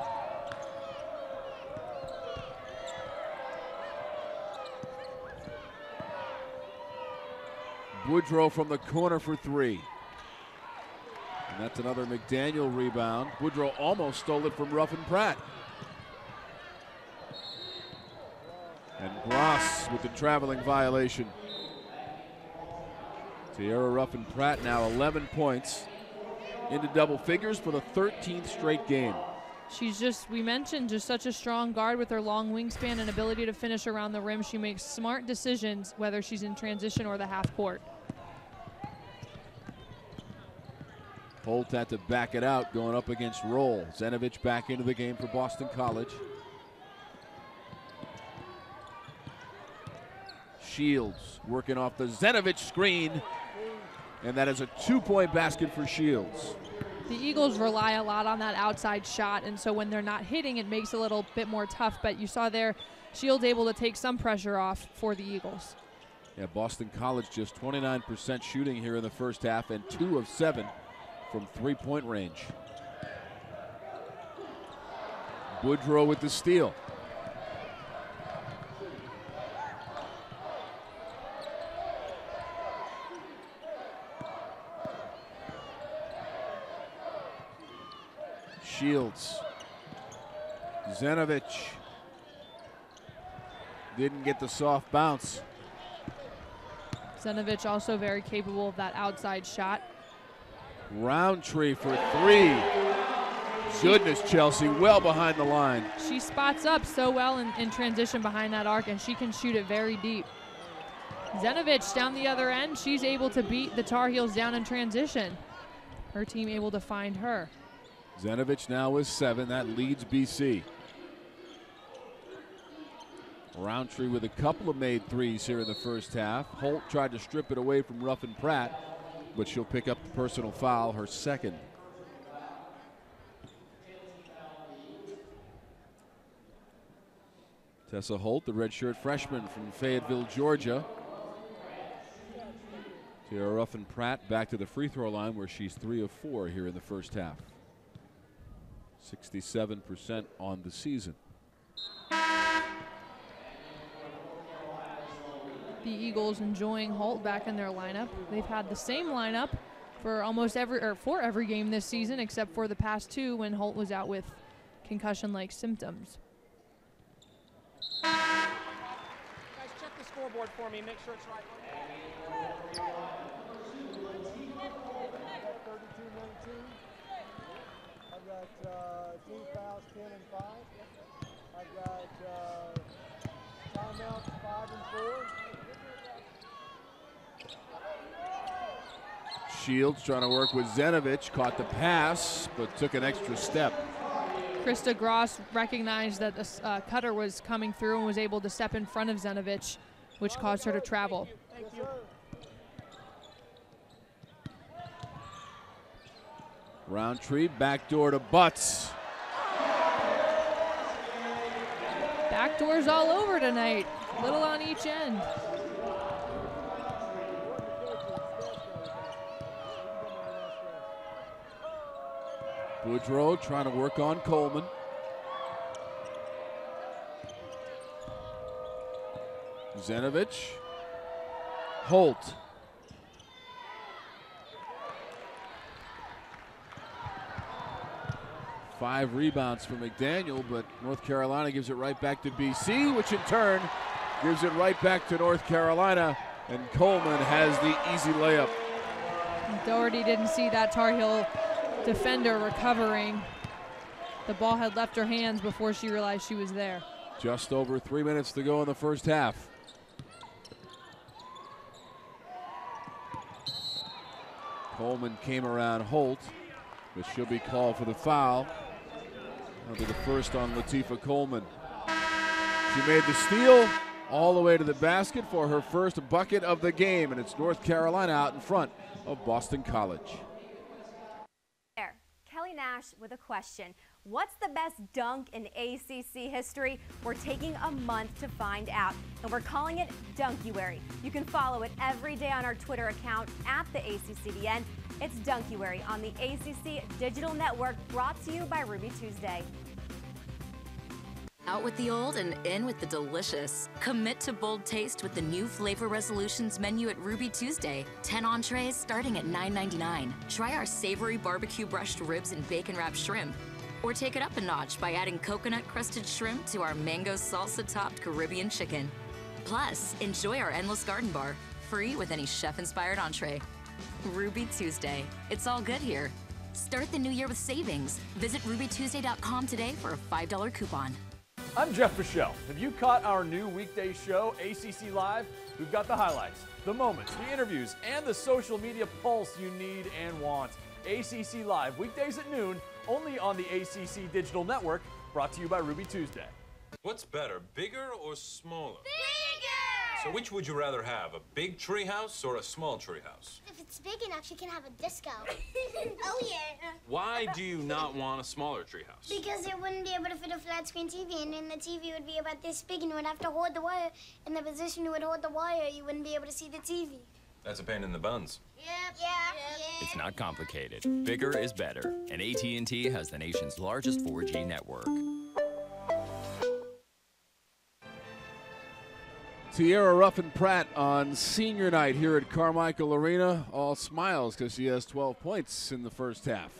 S3: Woodrow from the corner for three. And that's another McDaniel rebound. Woodrow almost stole it from Ruffin Pratt. And Gross with the traveling violation. Tierra Ruffin Pratt now 11 points into double figures for the 13th straight game.
S4: She's just, we mentioned, just such a strong guard with her long wingspan and ability to finish around the rim. She makes smart decisions whether she's in transition or the half court.
S3: Holt had to back it out going up against Roll. Zenovich back into the game for Boston College. Shields working off the Zenovich screen, and that is a two-point basket for Shields.
S4: The Eagles rely a lot on that outside shot, and so when they're not hitting, it makes it a little bit more tough. But you saw there, Shields able to take some pressure off for the Eagles.
S3: Yeah, Boston College just 29% shooting here in the first half and 2 of 7 from three-point range. Woodrow with the steal. Shields. Zenovich didn't get the soft bounce.
S4: Zenovich also very capable of that outside shot.
S3: Roundtree for three. Goodness, Chelsea, well behind the line.
S4: She spots up so well in transition behind that arc, and she can shoot it very deep. Zenovich down the other end, she's able to beat the Tar Heels down in transition. Her team able to find her.
S3: Zenovich now with 7. That leads BC. Roundtree with a couple of made threes here in the first half. Holt tried to strip it away from Ruffin Pratt, but she'll pick up the personal foul, her second. Tessa Holt, the redshirt freshman from Fayetteville, Georgia. Tierra Ruffin Pratt back to the free throw line where she's 3 of 4 here in the first half. 67% on the season.
S4: The Eagles enjoying Holt back in their lineup. They've had the same lineup for almost for every game this season, except for the past 2 when Holt was out with concussion-like symptoms.
S13: Guys, check the scoreboard for me. Make sure it's right.
S1: 32-19. I've got team fouls 10 and 5. I've got timeouts 5 and 4.
S3: Shields trying to work with Zenovich, caught the pass, but took an extra step.
S4: Krista Gross recognized that the cutter was coming through and was able to step in front of Zenovich, which caused her to travel.
S13: Thank you.
S3: Roundtree, backdoor to Butts.
S4: Backdoors all over tonight, little on each end.
S3: Woodrow trying to work on Coleman. Zenovich. Holt. Five rebounds for McDaniel, but North Carolina gives it right back to BC, which in turn gives it right back to North Carolina, and Coleman has the easy layup.
S4: Doherty didn't see that Tar Heel defender recovering. The ball had left her hands before she realized she was there.
S3: Just over 3 minutes to go in the first half. Coleman came around Holt, but she'll be called for the foul. That'll be the first on Latifah Coleman. She made the steal all the way to the basket for her first bucket of the game, and it's North Carolina out in front of Boston College.
S5: There, Kelly Nash with a question. What's the best dunk in ACC history? We're taking a month to find out, and we're calling it Dunkuary. You can follow it every day on our Twitter account at the ACCDN. It's Dunkuary on the ACC Digital Network, brought to you by Ruby Tuesday.
S6: Out with the old and in with the delicious. Commit to bold taste with the new Flavor Resolutions menu at Ruby Tuesday. 10 entrees starting at $9.99. Try our savory barbecue brushed ribs and bacon wrapped shrimp. Or take it up a notch by adding coconut crusted shrimp to our mango salsa topped Caribbean chicken. Plus, enjoy our endless garden bar, free with any chef inspired entree. Ruby Tuesday. It's all good here. Start the new year with savings. Visit rubytuesday.com today for a $5 coupon.
S7: I'm Jeff Fischel. Have you caught our new weekday show, ACC Live? We've got the highlights, the moments, the interviews, and the social media pulse you need and want. ACC Live, weekdays at noon, only on the ACC Digital Network, brought to you by Ruby Tuesday.
S8: What's better, bigger or smaller?
S9: Bigger!
S8: So which would you rather have, a big tree house or a small tree house?
S9: If it's big enough, you can have a disco. Oh, yeah.
S8: Why do you not want a smaller tree house?
S9: Because it wouldn't be able to fit a flat screen TV, and then the TV would be about this big, and you would have to hold the wire. In the position you would hold the wire, you wouldn't be able to see the TV.
S8: That's a pain in the buns.
S9: Yep. Yeah.
S10: It's not complicated. Bigger is better, and AT&T has the nation's largest 4G network.
S3: Tierra Ruffin-Pratt on senior night here at Carmichael Arena. All smiles because she has 12 points in the first half.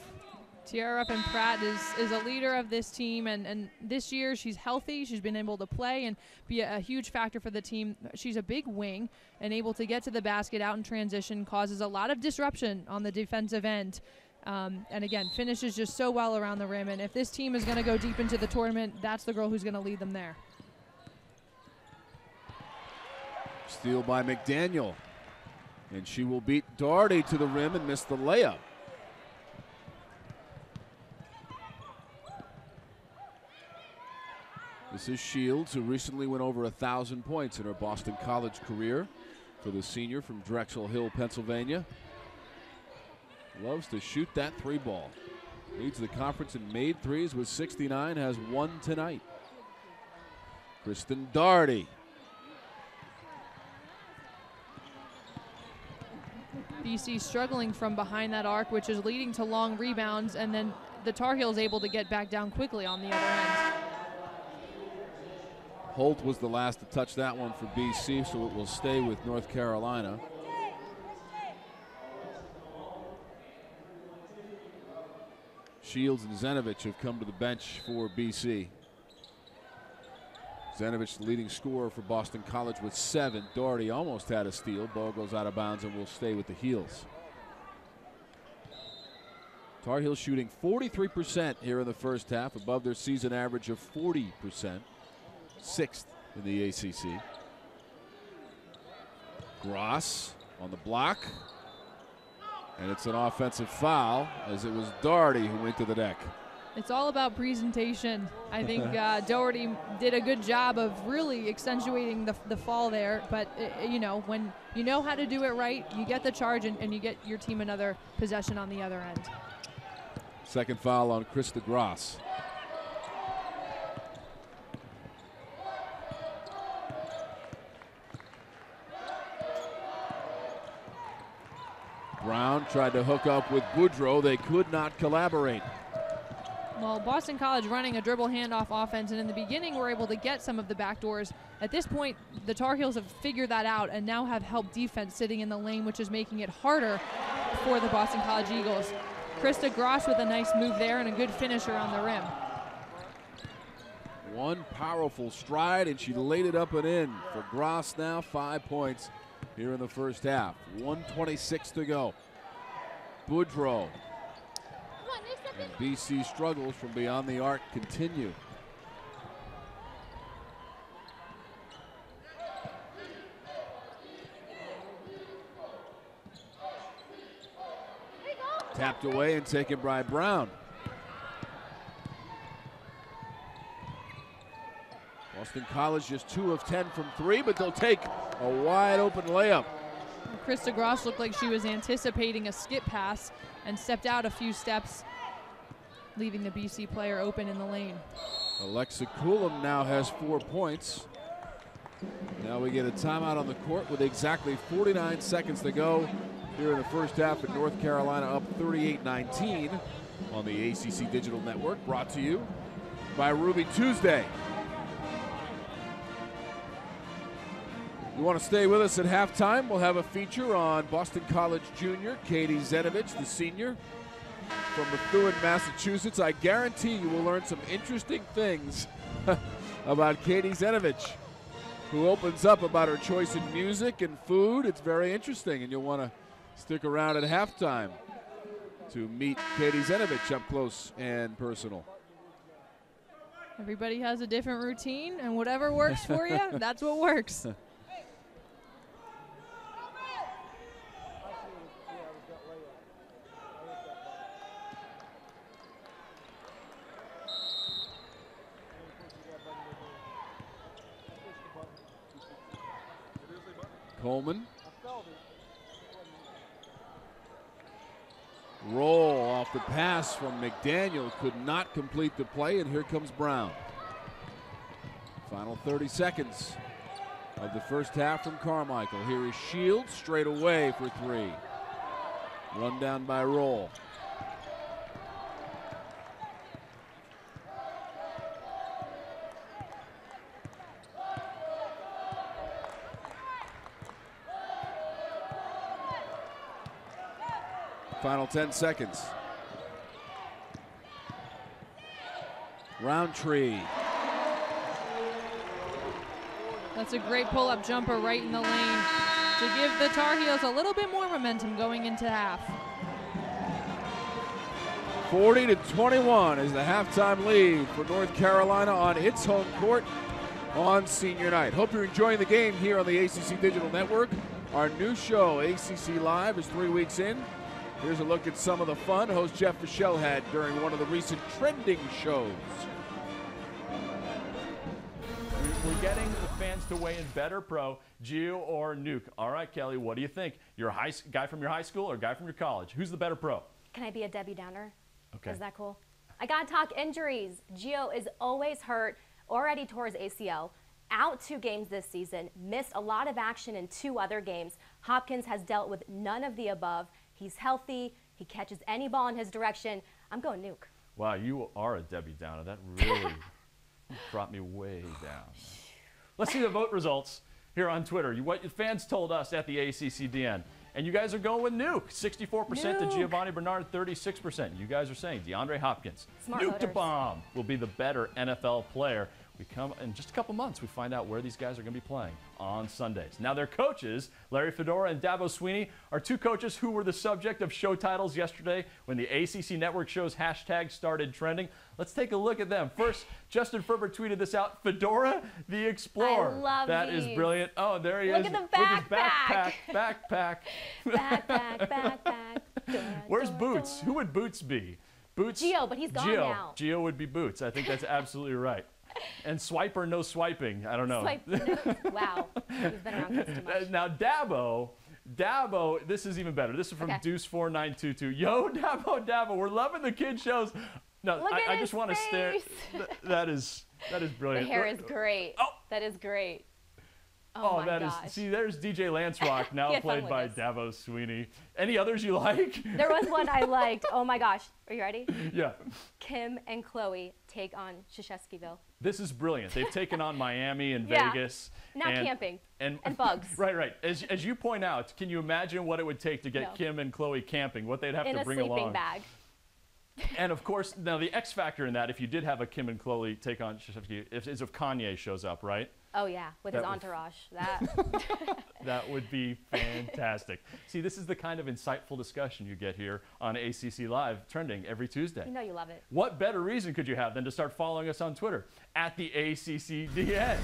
S4: Tierra Ruffin-Pratt is a leader of this team, and this year she's healthy. She's been able to play and be a huge factor for the team. She's a big wing and able to get to the basket out in transition, causes a lot of disruption on the defensive end. And again, finishes just so well around the rim. And if this team is going to go deep into the tournament, that's the girl who's going to lead them there.
S3: Steal by McDaniel. And she will beat Doherty to the rim and miss the layup. This is Shields, who recently went over 1,000 points in her Boston College career for the senior from Drexel Hill, Pennsylvania. Loves to shoot that three ball. Leads the conference in made threes with 69, has one tonight. Kristen Doherty.
S4: BC struggling from behind that arc, which is leading to long rebounds, and then the Tar Heels able to get back down quickly on the other end.
S3: Holt was the last to touch that one for BC, so it will stay with North Carolina. Shields and Zenovich have come to the bench for BC. Zenovich, the leading scorer for Boston College with 7. Doherty almost had a steal. Ball goes out of bounds and will stay with the Heels. Tar Heels shooting 43% here in the first half, above their season average of 40%. 6th in the ACC. Gross on the block. And it's an offensive foul, as it was Doherty who went to the deck.
S4: It's all about presentation. I think Doherty did a good job of really accentuating the fall there. But, you know, when you know how to do it right, you get the charge and you get your team another possession on the other end.
S3: Second foul on Krista Gross. Brown tried to hook up with Boudreau. They could not collaborate.
S4: Well, Boston College running a dribble handoff offense, and in the beginning were able to get some of the backdoors. At this point, the Tar Heels have figured that out and now have help defense sitting in the lane, which is making it harder for the Boston College Eagles. Krista Gross with a nice move there and a good finisher on the rim.
S3: One powerful stride, and she laid it up and in for Gross now. 5 points here in the first half. 1:26 to go. Boudreau. And BC struggles from beyond the arc continue. Tapped away and taken by Brown. Boston College just 2 of 10 from 3, but they'll take a wide open layup.
S4: Krista Gross looked like she was anticipating a skip pass and stepped out a few steps, leaving the BC player open in the lane.
S3: Alexa Coulomb now has 4 points. Now we get a timeout on the court with exactly 49 seconds to go here in the first half, and North Carolina up 38-19 on the ACC Digital Network, brought to you by Ruby Tuesday. You want to stay with us at halftime? We'll have a feature on Boston College junior Katie Zenovich, the senior from Methuen, Massachusetts. I guarantee you will learn some interesting things about Katie Zenovich, who opens up about her choice in music and food. It's very interesting, and you'll want to stick around at halftime to meet Katie Zenovich up close and personal.
S4: Everybody has a different routine, and whatever works for you, that's what works.
S3: Coleman. Roll off the pass from McDaniel, could not complete the play, and here comes Brown. Final 30 seconds of the first half from Carmichael. Here is Shields straight away for 3. Run down by Roll. Final 10 seconds. Roundtree.
S4: That's a great pull-up jumper right in the lane to give the Tar Heels a little bit more momentum going into half.
S3: 40-21 is the halftime lead for North Carolina on its home court on senior night. Hope you're enjoying the game here on the ACC Digital Network. Our new show, ACC Live, is 3 weeks in. Here's a look at some of the fun host Jeff Fischel had during one of the recent trending shows.
S7: We're getting the fans to weigh in better, Pro, Gio or Nuke. All right, Kelly, what do you think? You're a guy from your high school or a guy from your college? Who's the better pro?
S5: Can I be a Debbie Downer?
S7: Okay.
S5: Is that cool? I got to talk injuries. Gio is always hurt, already tore his ACL. Out 2 games this season, missed a lot of action in 2 other games. Hopkins has dealt with none of the above. He's healthy. He catches any ball in his direction. I'm going Nuke.
S7: Wow, you are a Debbie Downer. That really brought me way down. Let's see the vote results here on Twitter. What your fans told us at the ACCDN. And you guys are going with Nuke. 64% to Giovanni Bernard, 36%. You guys are saying DeAndre Hopkins.
S5: Smart
S7: Nuke
S5: voters.
S7: to bomb will be the better NFL player. We come in just a couple months, we find out where these guys are going to be playing on Sundays. Now, their coaches, Larry Fedora and Dabo Sweeney, are 2 coaches who were the subject of show titles yesterday when the ACC Network show's hashtag started trending. Let's take a look at them. First, Justin Ferber tweeted this out. Fedora the Explorer.
S5: I love
S7: That
S5: these.
S7: is brilliant. Oh, there he
S5: Look
S7: is.
S5: at the
S7: with his
S5: backpack.
S7: Backpack.
S5: Backpack.
S7: Where's Boots? Who would Boots be? Boots.
S5: Gio, but he's gone now.
S7: Gio would be Boots. I think that's absolutely right. And swiper, no swiping. I don't know.
S5: Swipe, no. Wow. You've been around kids too much.
S7: Now, Dabo, this is even better. This is from Deuce4922. Yo, Dabo, we're loving the kid shows. No, I just want to stare. That is brilliant.
S5: The hair is great. Oh. That is great.
S7: Oh, my gosh. See, there's DJ Lance Rock, now played by Dabo Sweeney. Any others you like?
S5: There was one I liked. Oh my gosh. Are you ready?
S7: Yeah.
S5: Kim and Chloe take on Shasheskyville.
S7: This is brilliant. They've taken on Miami and Vegas.
S5: Now camping. And bugs.
S7: Right. As you point out, can you imagine what it would take to get Kim and Chloe camping? What they'd have to bring along.
S5: In a sleeping bag.
S7: And of course, now the X factor in that, if you did have a Kim and Chloe take on Shashevsky, is if Kanye shows up, right?
S5: Oh yeah, with his entourage.
S7: That would be fantastic. See, this is the kind of insightful discussion you get here on ACC Live, trending every Tuesday.
S5: You know you love it.
S7: What better reason could you have than to start following us on Twitter at the ACCDN?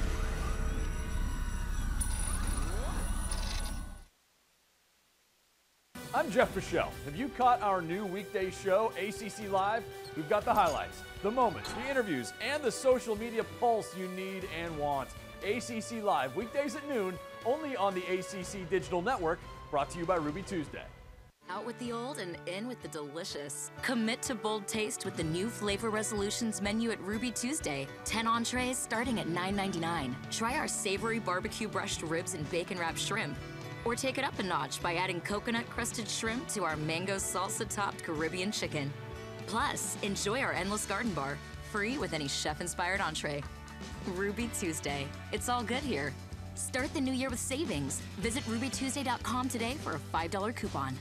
S7: I'm Jeff Fischel. Have you caught our new weekday show, ACC Live? We've got the highlights, the moments, the interviews, and the social media pulse you need and want. ACC Live, weekdays at noon, only on the ACC Digital Network, brought to you by Ruby Tuesday.
S6: Out with the old and in with the delicious. Commit to bold taste with the new Flavor Resolutions menu at Ruby Tuesday. 10 entrees starting at $9.99. Try our savory barbecue brushed ribs and bacon wrapped shrimp. Or take it up a notch by adding coconut crusted shrimp to our mango salsa topped Caribbean chicken. Plus, enjoy our endless garden bar, free with any chef inspired entree. Ruby Tuesday. It's all good here. Start the new year with savings. Visit rubytuesday.com today for a $5 coupon.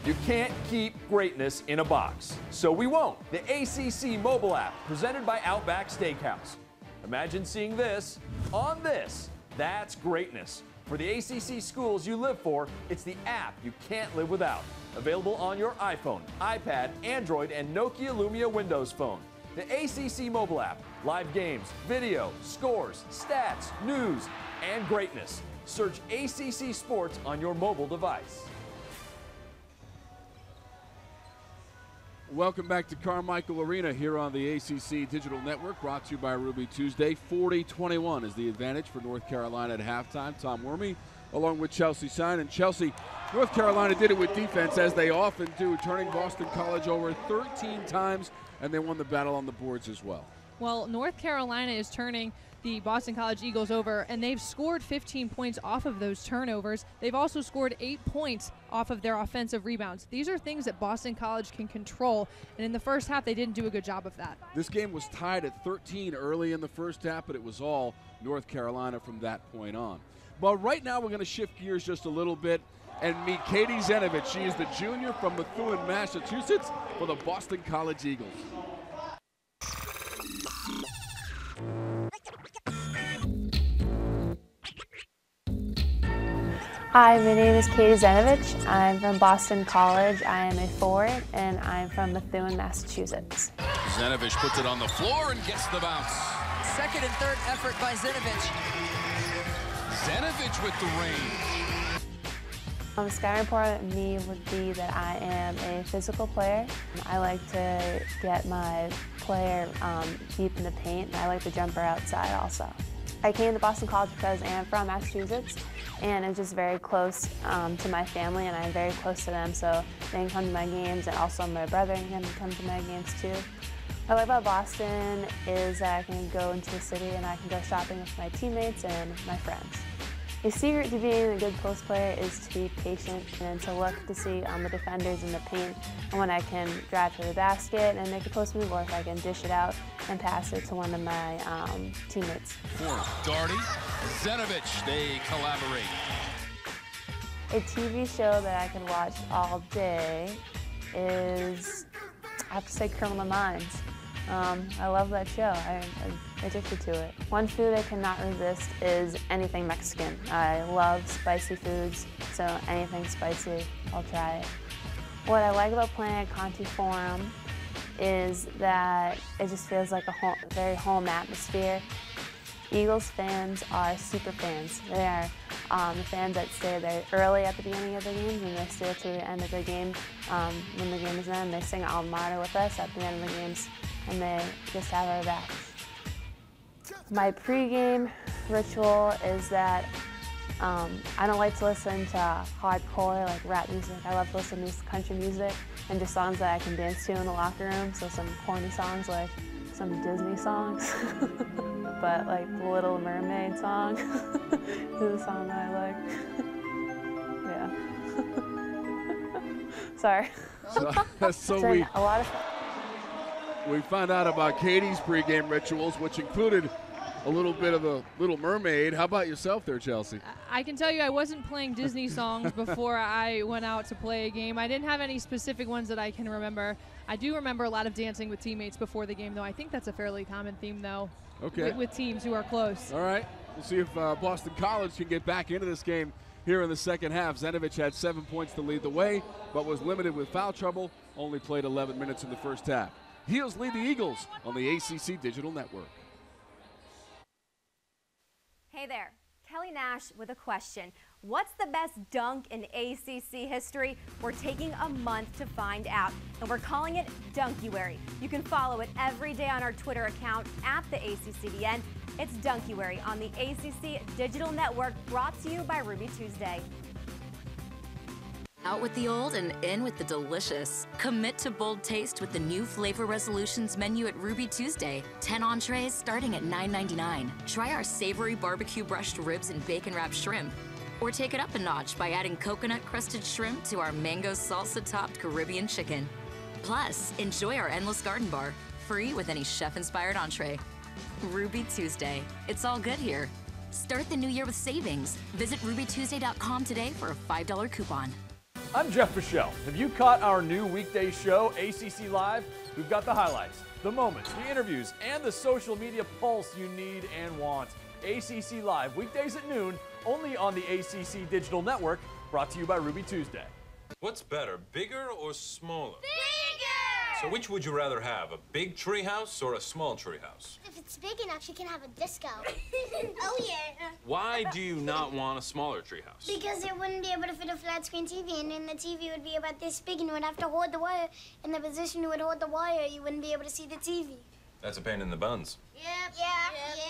S7: You can't keep greatness in a box, so we won't. The ACC mobile app, presented by Outback Steakhouse. Imagine seeing this on this. That's greatness. For the ACC schools you live for, it's the app you can't live without. Available on your iPhone, iPad, Android, and Nokia Lumia Windows Phone. The ACC mobile app. Live games, video, scores, stats, news, and greatness. Search ACC Sports on your mobile device.
S3: Welcome back to Carmichael Arena here on the ACC Digital Network, brought to you by Ruby Tuesday. 40-21 is the advantage for North Carolina at halftime. Tom Wormy along with Chelsea Sign. And Chelsea, North Carolina did it with defense, as they often do, turning Boston College over 13 times, and they won the battle on the boards as well.
S4: Well, North Carolina is turning the Boston College Eagles over, and they've scored 15 points off of those turnovers. They've also scored 8 points off of their offensive rebounds. These are things that Boston College can control, and in the first half, they didn't do a good job of that.
S3: This game was tied at 13 early in the first half, but it was all North Carolina from that point on. But right now, we're going to shift gears just a little bit and meet Katie Zenovich. She is the junior from Methuen, Massachusetts, for the Boston College Eagles.
S14: Hi, my name is Katie Zenovich. I'm from Boston College. I am a forward, and I'm from Methuen, Massachusetts.
S2: Zenovich puts it on the floor and gets the bounce.
S15: Second and third effort by Zenovich.
S2: Zenovich with the range.
S14: The scouting report of me would be that I am a physical player. I like to get my player deep in the paint, and I like the jumper outside also. I came to Boston College because I am from Massachusetts, and I'm just very close to my family, and I'm very close to them, so they can come to my games, and also my brother can come to my games too. What I like about Boston is that I can go into the city and I can go shopping with my teammates and my friends. The secret to being a good post player is to be patient and to look to see the defenders in the paint, and when I can drive to the basket and make a post move, or if I can dish it out and pass it to one of my teammates.
S2: Doherty, Zenovich, they collaborate.
S14: A TV show that I can watch all day is, I have to say, Criminal Minds. I love that show. I'm addicted to it. One food I cannot resist is anything Mexican. I love spicy foods, so anything spicy, I'll try it. What I like about playing at Conti Forum is that it just feels like a very home atmosphere. Eagles fans are super fans. They are the fans that stay there early at the beginning of the games, and they stay to the end of the game. When the game is done, they sing alma mater with us at the end of the games, and they just have our backs. My pregame ritual is that I don't like to listen to hardcore, like rap music. I love to listen to country music and just songs that I can dance to in the locker room. So some corny songs, like some Disney songs, but like the Little Mermaid song is a song that I like. Yeah. Sorry.
S3: So we found out about Katie's pregame rituals, which included a little bit of a Little Mermaid. How about yourself there, Chelsea?
S4: I can tell you I wasn't playing Disney songs before I went out to play a game. I didn't have any specific ones that I can remember. I do remember a lot of dancing with teammates before the game, though. I think that's a fairly common theme, though, with teams who are close.
S3: All right. We'll see if Boston College can get back into this game here in the second half. Zenovich had 7 points to lead the way, but was limited with foul trouble, only played 11 minutes in the first half. Heels lead the Eagles on the ACC Digital Network.
S5: Hey there. Kelly Nash with a question. What's the best dunk in ACC history? We're taking a month to find out, and we're calling it Dunkuary. You can follow it every day on our Twitter account at the ACCDN. It's Dunkuary on the ACC Digital Network, brought to you by Ruby Tuesday.
S6: Out with the old and in with the delicious. Commit to bold taste with the new Flavor Resolutions menu at Ruby Tuesday. 10 entrees starting at $9.99. Try our savory barbecue brushed ribs and bacon wrapped shrimp. Or take it up a notch by adding coconut crusted shrimp to our mango salsa topped Caribbean chicken. Plus, enjoy our endless garden bar, free with any chef inspired entree. Ruby Tuesday. It's all good here. Start the new year with savings. Visit rubytuesday.com today for a $5 coupon.
S7: I'm Jeff Fischel. Have you caught our new weekday show, ACC Live? We've got the highlights, the moments, the interviews, and the social media pulse you need and want. ACC Live, weekdays at noon, only on the ACC Digital Network, brought to you by Ruby Tuesday.
S8: What's better, bigger or smaller? Bigger! So which would you rather have, a big tree house or a small tree house?
S9: If it's big enough, you can have a disco. Oh, yeah.
S8: Why do you not want a smaller tree house?
S9: Because it wouldn't be able to fit a flat screen TV, and then the TV would be about this big, and you would have to hold the wire. In the position you would hold the wire, you wouldn't be able to see the TV.
S8: That's a pain in the buns.
S9: Yep. Yeah.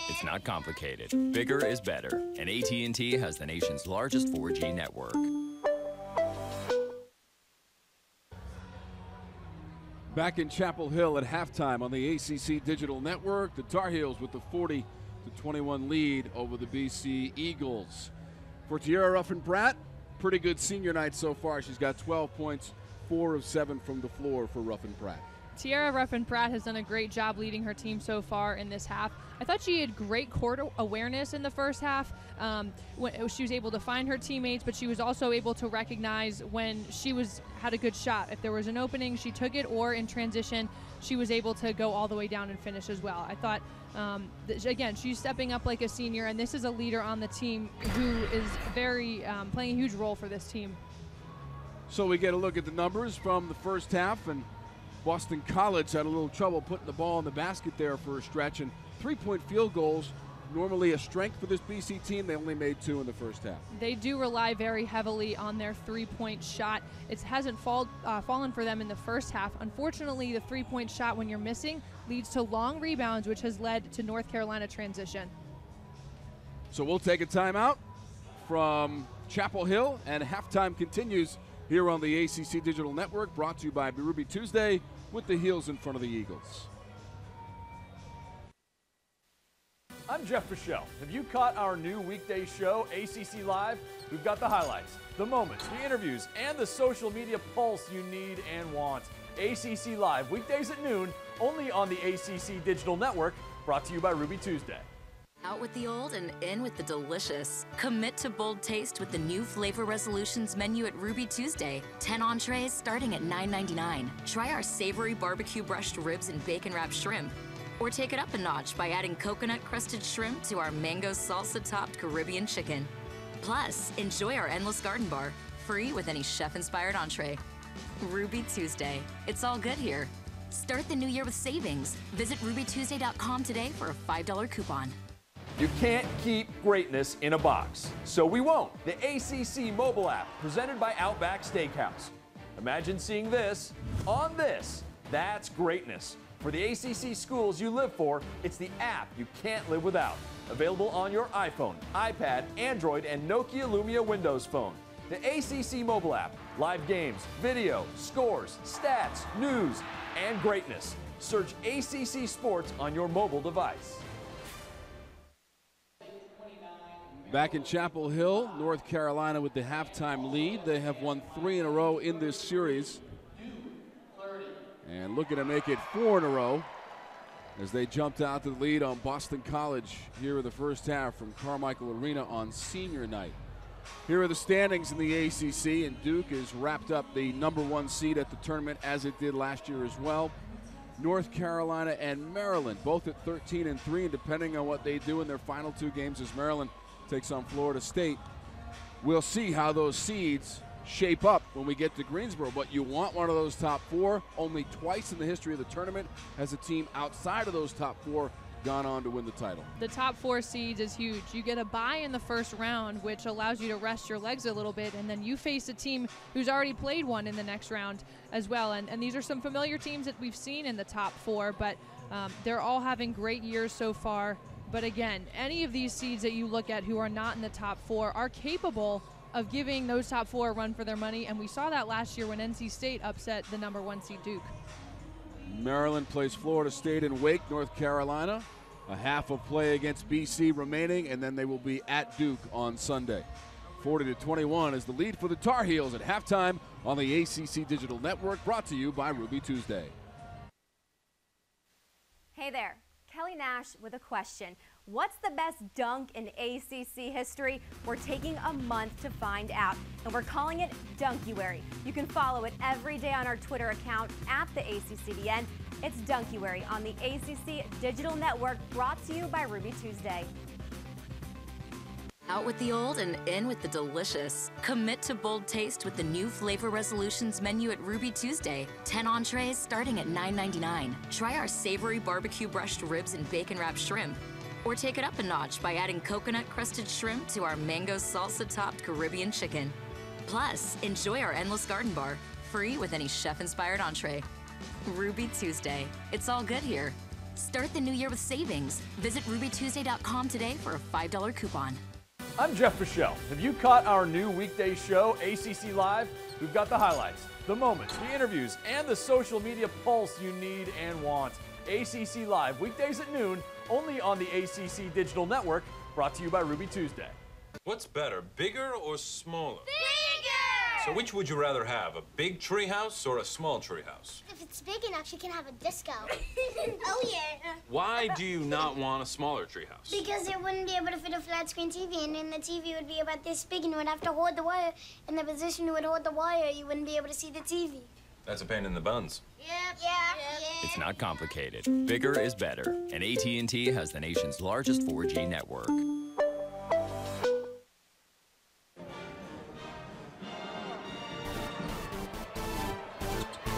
S10: It's not complicated. Bigger is better, and AT&T has the nation's largest 4G network.
S3: Back in Chapel Hill at halftime on the ACC Digital Network, the Tar Heels with the 40-21 lead over the BC Eagles. For Tiara Ruffin-Pratt, pretty good senior night so far. She's got 12 points, 4 of 7 from the floor for Ruffin-Pratt.
S4: Tiara Ruffin-Pratt has done a great job leading her team so far in this half. I thought she had great court awareness in the first half. When she was able to find her teammates, but she was also able to recognize when she had a good shot. If there was an opening, she took it, or in transition, she was able to go all the way down and finish as well. I thought, again, she's stepping up like a senior, and this is a leader on the team who is very playing a huge role for this team.
S3: So we get a look at the numbers from the first half, and Boston College had a little trouble putting the ball in the basket there for a stretch, and three-point field goals, normally a strength for this BC team. They only made 2 in the first half.
S4: They do rely very heavily on their three-point shot. It hasn't fallen for them in the first half. Unfortunately, the three-point shot, when you're missing, leads to long rebounds, which has led to North Carolina transition.
S3: So we'll take a timeout from Chapel Hill, and halftime continues here on the ACC Digital Network, brought to you by Ruby Tuesday, with the Heels in front of the Eagles.
S7: I'm Jeff Fischel. Have you caught our new weekday show, ACC Live? We've got the highlights, the moments, the interviews, and the social media pulse you need and want. ACC Live, weekdays at noon, only on the ACC Digital Network, brought to you by Ruby Tuesday.
S6: Out with the old and in with the delicious. Commit to bold taste with the new Flavor Resolutions menu at Ruby Tuesday. 10 entrees starting at $9.99. Try our savory barbecue brushed ribs and bacon wrapped shrimp. Or take it up a notch by adding coconut crusted shrimp to our mango salsa topped Caribbean chicken. Plus, enjoy our endless garden bar, free with any chef inspired entree. Ruby Tuesday. It's all good here. Start the new year with savings. Visit rubytuesday.com today for a $5 coupon.
S7: You can't keep greatness in a box, so we won't. The ACC mobile app, presented by Outback Steakhouse. Imagine seeing this on this. That's greatness. For the ACC schools you live for, it's the app you can't live without. Available on your iPhone, iPad, Android, and Nokia Lumia Windows phone. The ACC mobile app. Live games, video, scores, stats, news, and greatness. Search ACC Sports on your mobile device.
S3: Back in Chapel Hill, North Carolina with the halftime lead. They have won 3 in a row in this series, and looking to make it 4 in a row as they jumped out to the lead on Boston College here in the first half from Carmichael Arena on senior night. Here are the standings in the ACC, and Duke has wrapped up the #1 seed at the tournament, as it did last year as well. North Carolina and Maryland both at 13-3, and depending on what they do in their final 2 games as Maryland takes on Florida State, we'll see how those seeds shape up when we get to Greensboro. But you want one of those top 4. Only twice in the history of the tournament has a team outside of those top 4 gone on to win the title.
S4: The top 4 seeds is huge. You get a bye in the first round, which allows you to rest your legs a little bit, and then you face a team who's already played one in the next round as well. And these are some familiar teams that we've seen in the top 4, but they're all having great years so far. But again, any of these seeds that you look at who are not in the top 4 are capable of giving those top 4 a run for their money, and we saw that last year when NC State upset the number 1 seed Duke.
S3: Maryland plays Florida State in Wake, North Carolina. A half of play against BC remaining, and then they will be at Duke on Sunday. 40-21 is the lead for the Tar Heels at halftime on the ACC Digital Network, brought to you by Ruby Tuesday.
S5: Hey there, Kelly Nash with a question. What's the best dunk in ACC history? We're taking a month to find out, and we're calling it Dunkuary. You can follow it every day on our Twitter account at the ACCDN. It's Dunkuary on the ACC Digital Network, brought to you by Ruby Tuesday.
S6: Out with the old and in with the delicious. Commit to bold taste with the new Flavor Resolutions menu at Ruby Tuesday. 10 entrees starting at $9.99. Try our savory barbecue brushed ribs and bacon wrapped shrimp. Or take it up a notch by adding coconut crusted shrimp to our mango salsa topped Caribbean chicken. Plus, enjoy our endless garden bar, free with any chef inspired entree. Ruby Tuesday. It's all good here. Start the new year with savings. Visit rubytuesday.com today for a $5 coupon.
S7: I'm Jeff Fischel. Have you caught our new weekday show, ACC Live? We've got the highlights, the moments, the interviews, and the social media pulse you need and want. ACC Live, weekdays at noon, only on the ACC Digital Network, brought to you by Ruby Tuesday.
S8: What's better, bigger or smaller?
S9: Bigger!
S8: So which would you rather have, a big treehouse or a small treehouse?
S9: If it's big enough, you can have a disco. Oh, yeah.
S8: Why do you not want a smaller treehouse?
S9: Because it wouldn't be able to fit a flat screen TV, and then the TV would be about this big, and you would have to hold the wire. In the position you would hold the wire, you wouldn't be able to see the TV.
S8: That's a pain in the buns.
S9: Yep. Yeah.
S10: It's not complicated. Bigger is better, and AT&T has the nation's largest 4G network.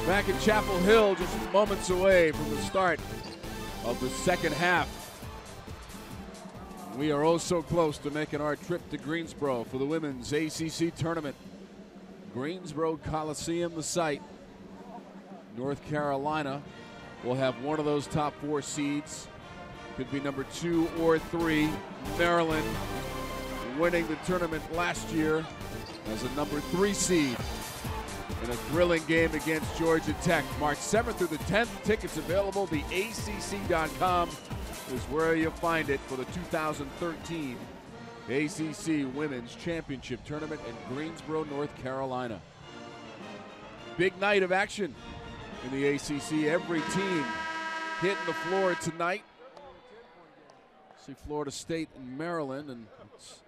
S3: Back in Chapel Hill, just moments away from the start of the second half. We are oh so close to making our trip to Greensboro for the women's ACC tournament. Greensboro Coliseum, the site. North Carolina will have one of those top 4 seeds. Could be number 2 or 3. Maryland winning the tournament last year as a number 3 seed in a thrilling game against Georgia Tech. March 7th through the 10th. Tickets available. The ACC.com is where you'll find it for the 2013 ACC Women's Championship Tournament in Greensboro, North Carolina. Big night of action in the ACC. Every team hitting the floor tonight. See Florida State and Maryland, and it's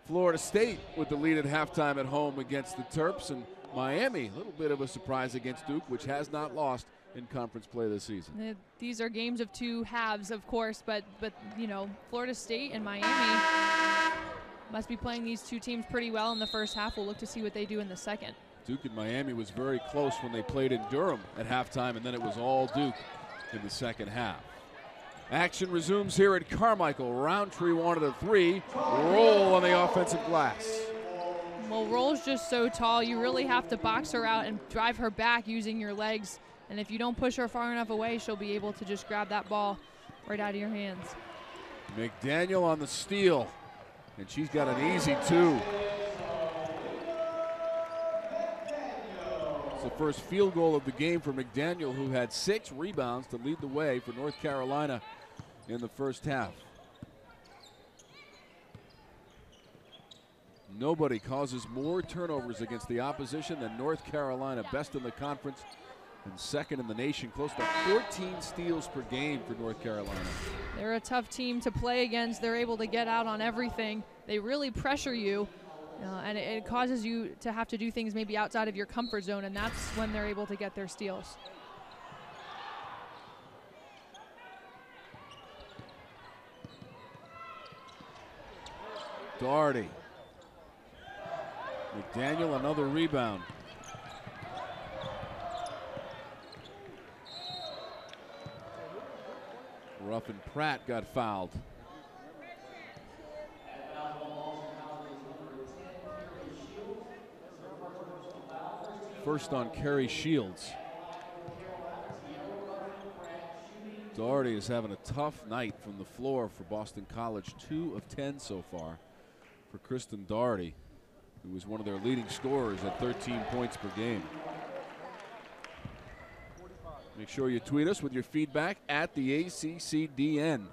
S3: Florida State with the lead at halftime at home against the Terps, and Miami, a little bit of a surprise against Duke, which has not lost in conference play this season.
S4: These are games of 2 halves, of course, but you know, Florida State and Miami must be playing these 2 teams pretty well in the first half. We'll look to see what they do in the second.
S3: Duke and Miami was very close when they played in Durham at halftime, and then it was all Duke in the second half. Action resumes here at Carmichael. Roundtree wanted a 3. Roll on the offensive glass.
S4: Well, Roll's just so tall, you really have to box her out and drive her back using your legs. And if you don't push her far enough away, she'll be able to just grab that ball right out of your hands.
S3: McDaniel on the steal, and she's got an easy 2. It's the first field goal of the game for McDaniel, who had 6 rebounds to lead the way for North Carolina in the first half. Nobody causes more turnovers against the opposition than North Carolina, best in the conference and second in the nation, close to 14 steals per game for North Carolina.
S4: They're a tough team to play against. They're able to get out on everything. They really pressure you, and it causes you to have to do things maybe outside of your comfort zone, and that's when they're able to get their steals.
S3: Doherty. McDaniel, another rebound. Ruffin Pratt got fouled. First on Carrie Shields. Doherty is having a tough night from the floor for Boston College. 2 of 10 so far for Kristen Doherty, who was one of their leading scorers at 13 points per game. Make sure you tweet us with your feedback at the ACCDN.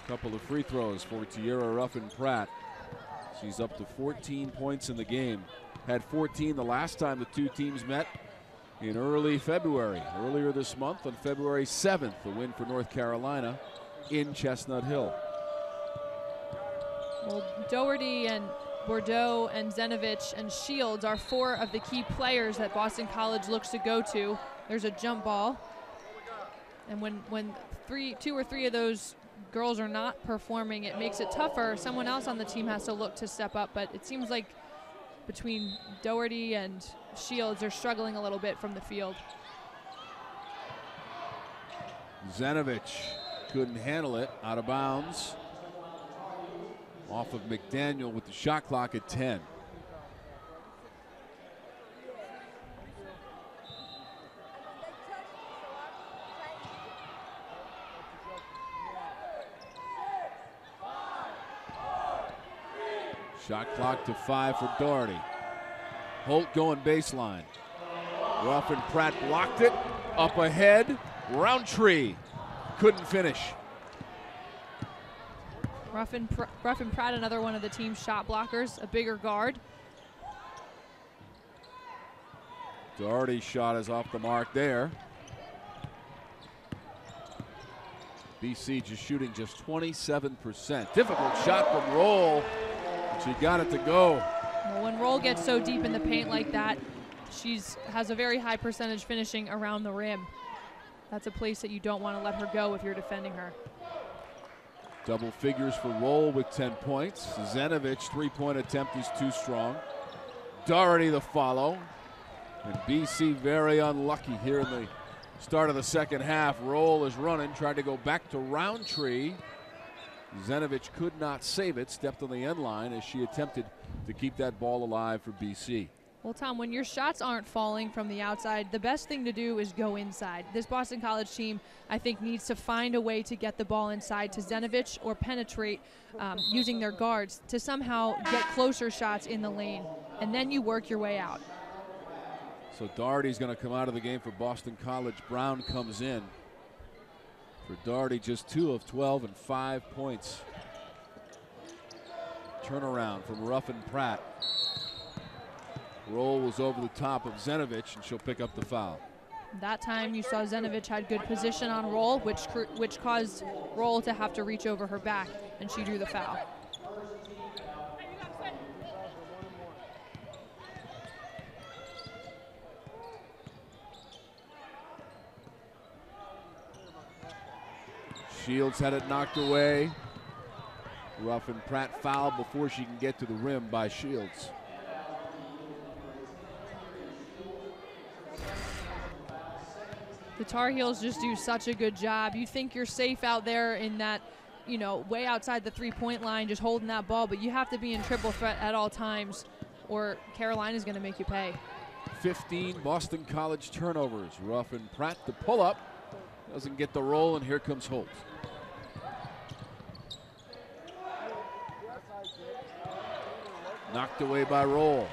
S3: Couple of free throws for Tierra Ruffin Pratt. She's up to 14 points in the game. Had 14 the last time the two teams met in early February. Earlier this month on February 7th, the win for North Carolina in Chestnut Hill.
S4: Well, Doherty and Bordeaux and Zenovich and Shields are 4 of the key players that Boston College looks to go to. There's a jump ball. And when 2 or 3 of those girls are not performing, it makes it tougher. Someone else on the team has to look to step up, but it seems like between Doherty and Shields, they're struggling a little bit from the field.
S3: Zenovich couldn't handle it, out of bounds. Off of McDaniel with the shot clock at 10. Shot clock to 5 for Doherty. Holt going baseline. Ruffin Pratt blocked it. Up ahead. Roundtree couldn't finish.
S4: Ruffin Pratt, another one of the team's shot blockers, a bigger guard.
S3: Doherty's shot is off the mark there. BC just shooting just 27%. Difficult shot from Roll. She got it to go.
S4: Well, when Roll gets so deep in the paint like that, she has a very high percentage finishing around the rim. That's a place that you don't want to let her go if you're defending her.
S3: Double figures for Roll with 10 points. Zenovich, 3-point attempt is too strong. Doherty the follow. And BC very unlucky here in the start of the second half. Roll is running, tried to go back to Roundtree. Zenovich could not save it, stepped on the end line as she attempted to keep that ball alive for BC.
S4: Well, Tom, when your shots aren't falling from the outside, the best thing to do is go inside. This Boston College team, I think, needs to find a way to get the ball inside to Zenovich or penetrate using their guards to somehow get closer shots in the lane, and then you work your way out.
S3: So Doherty's going to come out of the game for Boston College. Brown comes in. For Doherty, just 2 of 12 and 5 points. Turnaround from Ruffin Pratt. Roll was over the top of Zenovich, and she'll pick up the foul.
S4: That time you saw Zenovich had good position on Roll, which caused Roll to have to reach over her back, and she drew the foul.
S3: Shields had it knocked away. Ruffin Pratt fouled before she can get to the rim by Shields.
S4: The Tar Heels just do such a good job. You think you're safe out there in that, way outside the three-point line, just holding that ball, but you have to be in triple threat at all times, or Carolina's going to make you pay.
S3: 15 Boston College turnovers. Ruffin Pratt the pull-up. Doesn't get the roll, and here comes Holt. Knocked away by Roll.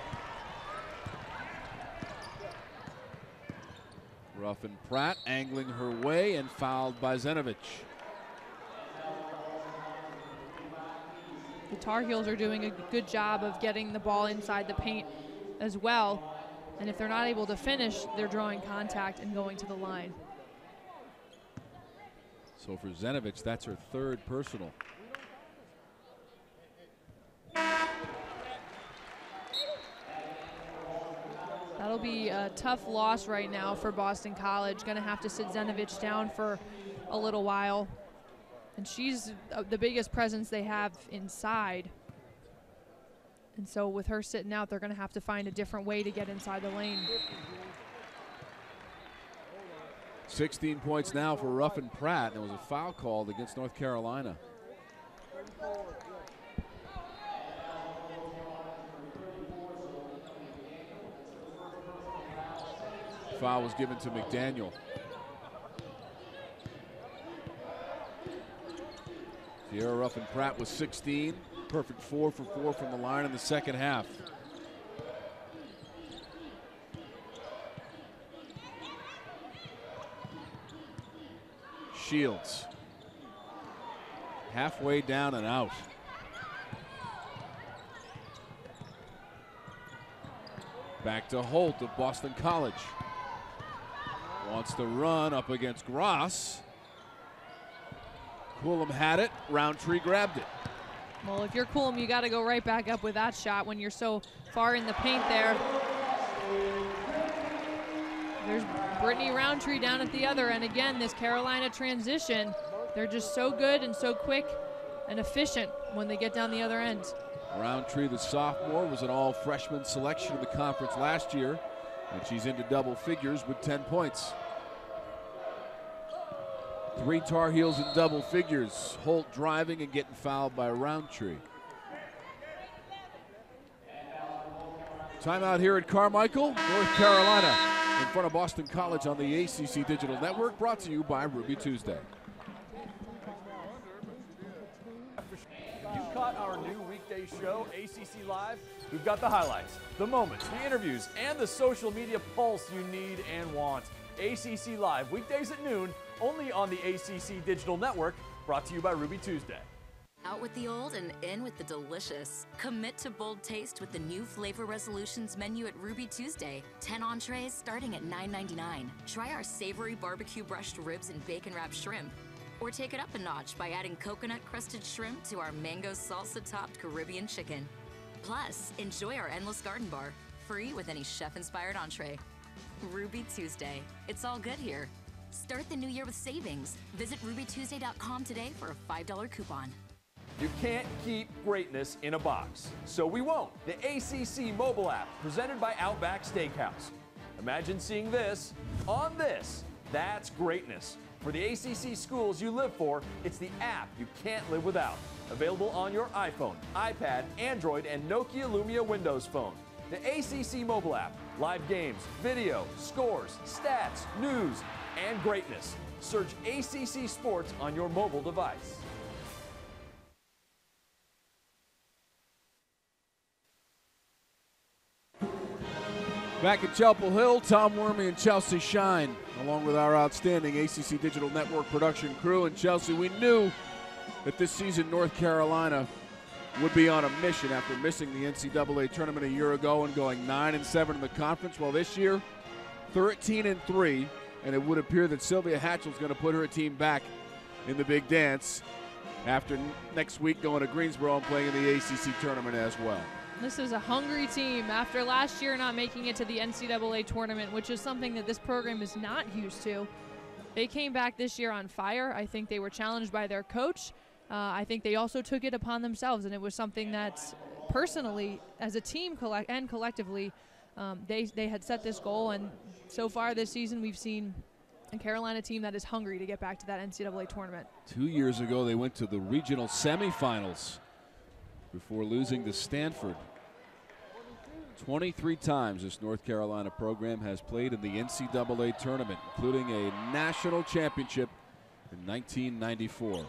S3: Ruffin Pratt angling her way and fouled by Zenovich.
S4: The Tar Heels are doing a good job of getting the ball inside the paint as well. And if they're not able to finish, they're drawing contact and going to the line.
S3: So for Zenovich, that's her third personal.
S4: That'll be a tough loss right now for Boston College. Going to have to sit Zenovich down for a little while. And she's the biggest presence they have inside. And so with her sitting out, they're going to have to find a different way to get inside the lane.
S3: 16 points now for Ruffin Pratt. There was a foul called against North Carolina. Foul was given to McDaniel. Sierra Ruffin Pratt was 16. Perfect 4 for 4 from the line in the second half. Shields. Halfway down and out. Back to Holt of Boston College. Wants to run up against Gross. Coolum had it. Roundtree grabbed it.
S4: Well, if you're Coolum, you got to go right back up with that shot when you're so far in the paint there. There's Brittany Roundtree down at the other end. Again, this Carolina transition, they're just so good and so quick and efficient when they get down the other end.
S3: Roundtree, the sophomore, was an all-freshman selection in the conference last year, and she's into double figures with 10 points. 3 Tar Heels in double figures. Holt driving and getting fouled by Roundtree. Timeout here at Carmichael, North Carolina, in front of Boston College on the ACC Digital Network, brought to you by Ruby Tuesday.
S7: You caught our new weekday show, ACC Live. We've got the highlights, the moments, the interviews, and the social media pulse you need and want. ACC Live, weekdays at noon, only on the ACC Digital Network, brought to you by Ruby Tuesday.
S6: Out with the old and in with the delicious. Commit to bold taste with the new Flavor Resolutions menu at Ruby Tuesday. 10 entrees starting at $9.99. Try our savory barbecue brushed ribs and bacon wrapped shrimp. Or take it up a notch by adding coconut crusted shrimp to our mango salsa topped Caribbean chicken. Plus, enjoy our endless garden bar, free with any chef inspired entree. Ruby Tuesday. It's all good here. Start the new year with savings. Visit rubytuesday.com today for a $5 coupon.
S7: You can't keep greatness in a box, so we won't. The ACC mobile app, presented by Outback Steakhouse. Imagine seeing this on this. That's greatness. For the ACC schools you live for, it's the app you can't live without. Available on your iPhone, iPad, Android, and Nokia Lumia Windows Phone. The ACC mobile app. Live games, video, scores, stats, news, and greatness. Search ACC Sports on your mobile device.
S3: Back at Chapel Hill, Tom Wormy and Chelsea Shine, along with our outstanding ACC Digital Network production crew. And Chelsea, we knew that this season North Carolina would be on a mission after missing the NCAA tournament a year ago and going 9-7 in the conference. Well, this year, 13-3, and it would appear that Sylvia Hatchell is going to put her team back in the big dance after next week going to Greensboro and playing in the ACC tournament as well.
S4: This is a hungry team after last year not making it to the NCAA tournament, which is something that this program is not used to. They came back this year on fire. I think they were challenged by their coach. I think they also took it upon themselves, and it was something that personally, as a team and collectively, they had set this goal, and so far this season we've seen a Carolina team that is hungry to get back to that NCAA tournament.
S3: 2 years ago they went to the regional semifinals before losing to Stanford. 23 times this North Carolina program has played in the NCAA tournament, including a national championship in 1994.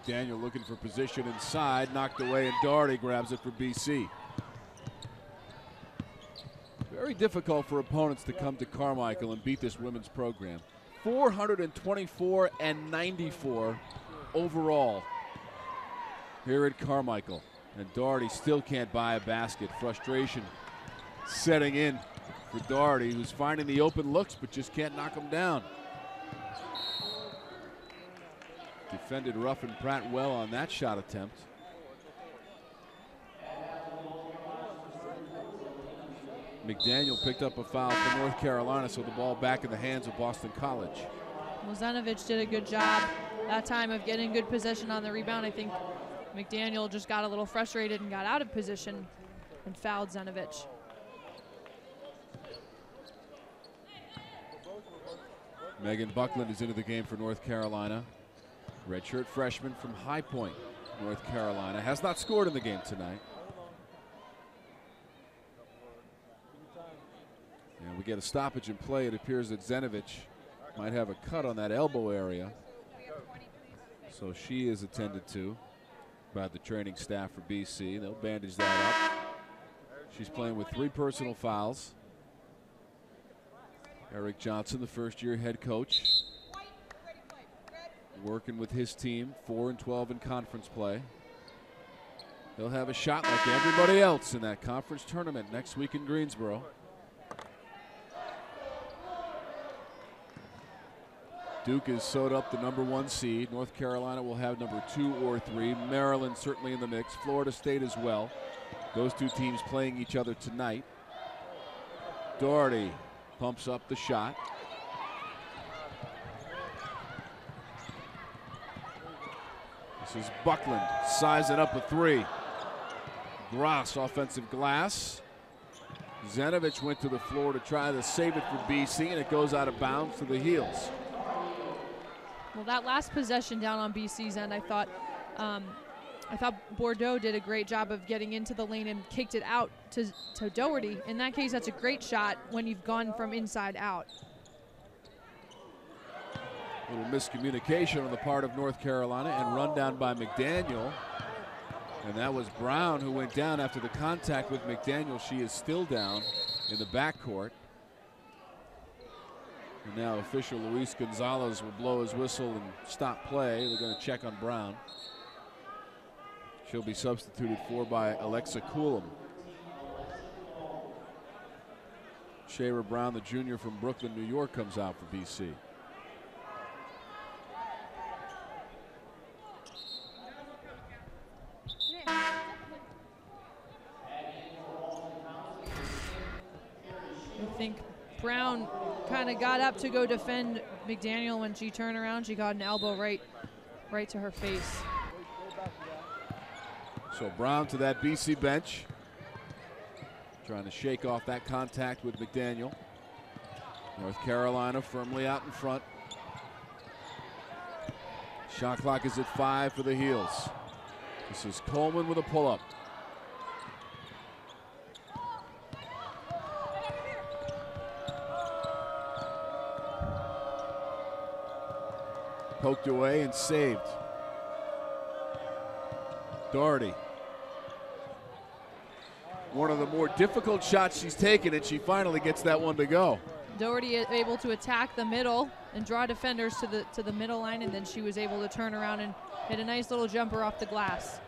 S3: McDaniel looking for position inside, knocked away, and Doherty grabs it for BC. Very difficult for opponents to come to Carmichael and beat this women's program. 424-94 overall here at Carmichael. And Doherty still can't buy a basket. Frustration setting in for Doherty, who's finding the open looks but just can't knock them down. Defended Ruffin Pratt well on that shot attempt. McDaniel picked up a foul for North Carolina, so the ball back in the hands of Boston College.
S4: Well, Zenovich did a good job that time of getting good position on the rebound. I think McDaniel just got a little frustrated and got out of position and fouled Zenovich.
S3: Megan Buckland is into the game for North Carolina. Redshirt freshman from High Point, North Carolina. Has not scored in the game tonight. And we get a stoppage in play. It appears that Zenovich might have a cut on that elbow area. So she is attended to by the training staff for BC. They'll bandage that up. She's playing with 3 personal fouls. Eric Johnson, the first-year head coach, working with his team, 4-12 in conference play. He'll have a shot like everybody else in that conference tournament next week in Greensboro. Duke is sewed up the #1 seed. North Carolina will have #2 or 3. Maryland certainly in the mix. Florida State as well. Those 2 teams playing each other tonight. Doherty pumps up the shot. This is Buckland sizing up a 3. Gross offensive glass. Zenovich went to the floor to try to save it for BC, and it goes out of bounds to the heels.
S4: Well, that last possession down on BC's end, I thought Bordeaux did a great job of getting into the lane and kicked it out to Doherty. In that case, that's a great shot when you've gone from inside out.
S3: A little miscommunication on the part of North Carolina and run down by McDaniel. And that was Brown who went down after the contact with McDaniel. She is still down in the backcourt. And now official Luis Gonzalez will blow his whistle and stop play. They're going to check on Brown. She'll be substituted for by Alexa Coulomb. Shayra Brown, the junior from Brooklyn, New York, comes out for BC.
S4: I think Brown kind of got up to go defend McDaniel. When she turned around, she got an elbow right to her face.
S3: So Brown to that BC bench, trying to shake off that contact with McDaniel. North Carolina firmly out in front. Shot clock is at 5 for the Heels. This is Coleman with a pull-up. Poked away and saved. Doherty. One of the more difficult shots she's taken, and she finally gets that one to go.
S4: Doherty is able to attack the middle and draw defenders to the middle line, and then she was able to turn around and hit a nice little jumper off the glass.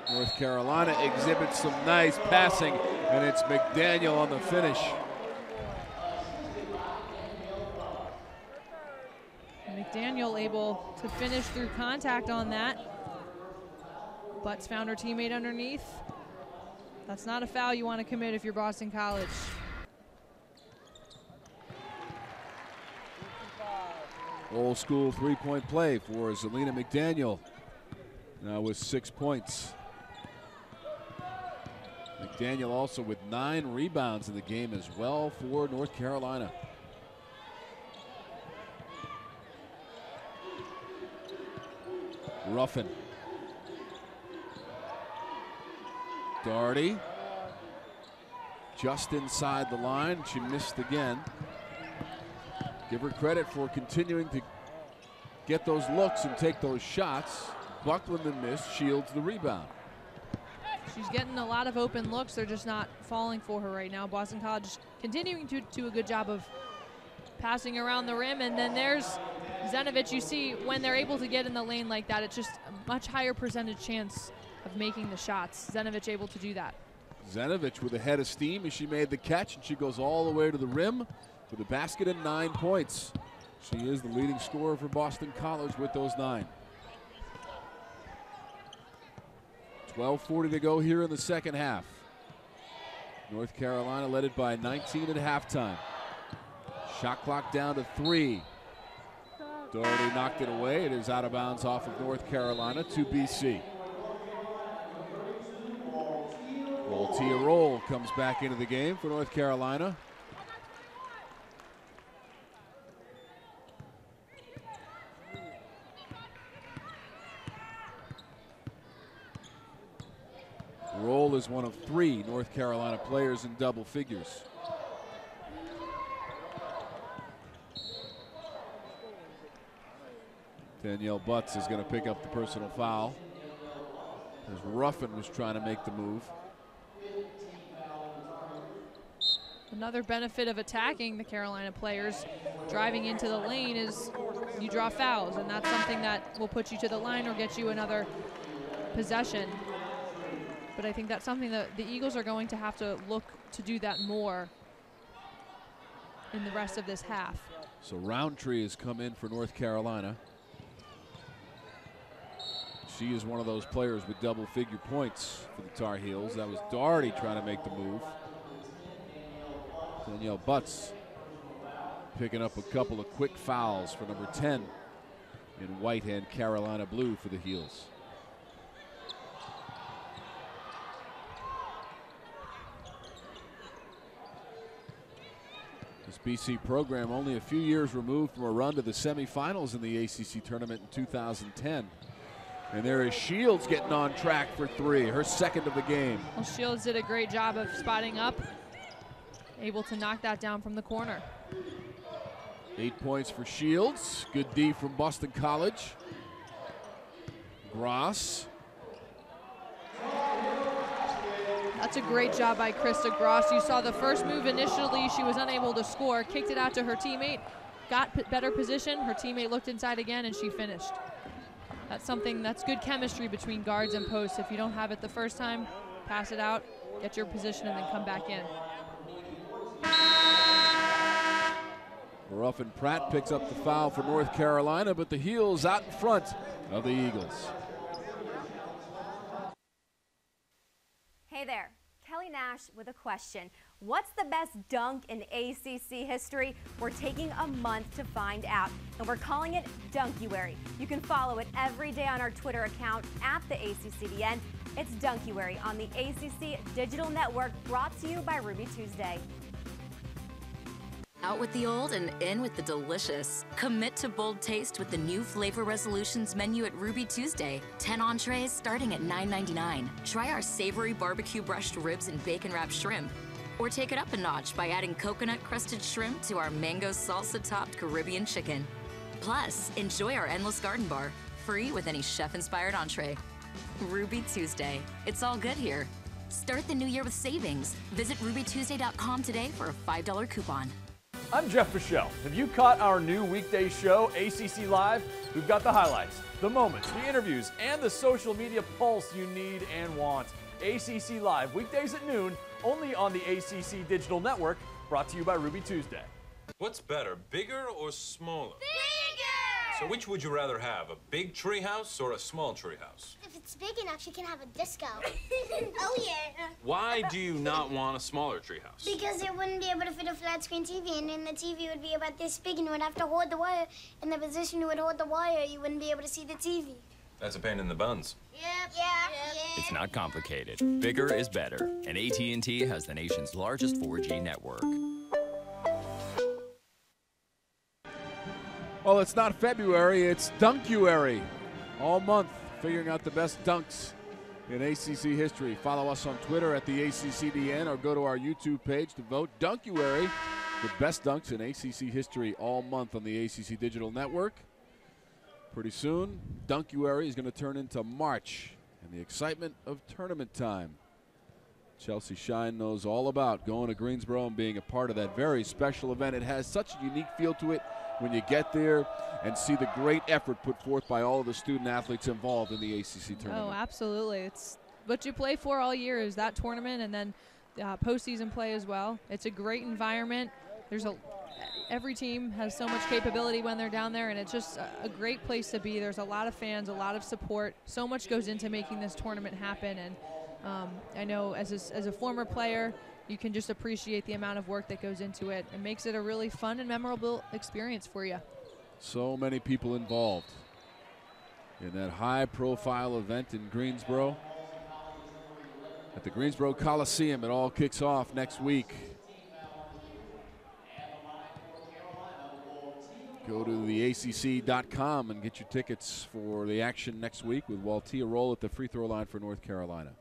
S3: North Carolina exhibits some nice passing, and it's McDaniel on the finish.
S4: McDaniel able to finish through contact on that. Butts found her teammate underneath. That's not a foul you want to commit if you're Boston College.
S3: Old school 3-point play for Zelina McDaniel. Now with 6 points. McDaniel also with 9 rebounds in the game as well for North Carolina. Ruffin. Doherty. Just inside the line. She missed again. Give her credit for continuing to get those looks and take those shots. Buckland and missed. Shields the rebound.
S4: She's getting a lot of open looks. They're just not falling for her right now. Boston College continuing to do a good job of passing around the rim. And then there's Zenovich. You see when they're able to get in the lane like that, it's just a much higher percentage chance of making the shots. Zenovich able to do that.
S3: Zenovich with a head of steam as she made the catch, and she goes all the way to the rim with a basket and 9 points. She is the leading scorer for Boston College with those 9. 12:40 to go here in the second half. North Carolina led it by 19 at halftime. Shot clock down to 3. Doherty knocked it away. It is out of bounds off of North Carolina to BC. Roll comes back into the game for North Carolina. Roll is one of 3 North Carolina players in double figures. Danielle Butts is going to pick up the personal foul as Ruffin was trying to make the move.
S4: Another benefit of attacking the Carolina players driving into the lane is you draw fouls, and that's something that will put you to the line or get you another possession. But I think that's something that the Eagles are going to have to look to do that more in the rest of this half.
S3: So Roundtree has come in for North Carolina. She is one of those players with double-figure points for the Tar Heels. That was Doherty trying to make the move. Danielle Butts picking up a couple of quick fouls for number 10 in white and Carolina blue for the Heels. This BC program only a few years removed from a run to the semifinals in the ACC tournament in 2010. And there is Shields getting on track for 3, her second of the game.
S4: Well, Shields did a great job of spotting up, able to knock that down from the corner.
S3: 8 points for Shields. Good D from Boston College. Gross.
S4: That's a great job by Krista Gross. You saw the first move initially, she was unable to score, kicked it out to her teammate, got better position, her teammate looked inside again, and she finished. That's something, that's good chemistry between guards and posts. If you don't have it the first time, pass it out, get your position, and then come back in.
S3: Ruffin Pratt picks up the foul for North Carolina, but the Heels out in front of the Eagles.
S5: Hey there, Kelly Nash with a question. What's the best dunk in ACC history? We're taking a month to find out, and we're calling it Dunkuary. You can follow it every day on our Twitter account at the ACCDN. It's Dunkuary on the ACC Digital Network, brought to you by Ruby Tuesday.
S6: Out with the old and in with the delicious. Commit to bold taste with the new Flavor Resolutions menu at Ruby Tuesday. 10 entrees starting at $9.99. Try our savory barbecue brushed ribs and bacon wrapped shrimp. Or take it up a notch by adding coconut crusted shrimp to our mango salsa topped Caribbean chicken. Plus, enjoy our endless garden bar, free with any chef inspired entree. Ruby Tuesday. It's all good here. Start the new year with savings. Visit rubytuesday.com today for a $5 coupon.
S7: I'm Jeff Fischel. Have you caught our new weekday show, ACC Live? We've got the highlights, the moments, the interviews, and the social media pulse you need and want. ACC Live, weekdays at noon, only on the ACC Digital Network, brought to you by Ruby Tuesday.
S8: What's better, bigger or smaller? Bigger! So which would you rather have, a big tree house or a small tree house?
S9: If it's big enough, you can have a disco. Oh, yeah.
S8: Why do you not want a smaller tree house?
S9: Because it wouldn't be able to fit a flat screen TV, and then the TV would be about this big, and you would have to hold the wire. In the position you would hold the wire, you wouldn't be able to see the TV.
S8: That's a pain in the buns.
S9: Yep. Yeah.
S10: It's not complicated. Bigger is better, and AT&T has the nation's largest 4G network.
S3: Well, it's not February, it's Dunkuary. All month, figuring out the best dunks in ACC history. Follow us on Twitter at the ACCDN or go to our YouTube page to vote. Dunkuary, the best dunks in ACC history all month on the ACC Digital Network. Pretty soon, Dunkuary is going to turn into March and the excitement of tournament time. Chelsea Shine knows all about going to Greensboro and being a part of that very special event. It has such a unique feel to it when you get there and see the great effort put forth by all of the student athletes involved in the ACC tournament.
S4: Oh, absolutely. It's what you play for all year is that tournament and then postseason play as well. It's a great environment. Every team has so much capability when they're down there, and it's just a great place to be. There's a lot of fans, a lot of support. So much goes into making this tournament happen, and I know as a former player, you can just appreciate the amount of work that goes into it. It makes it a really fun and memorable experience for you.
S3: So many people involved in that high-profile event in Greensboro. At the Greensboro Coliseum, it all kicks off next week. Go to theacc.com and get your tickets for the action next week with Waltia Roll at the free throw line for North Carolina.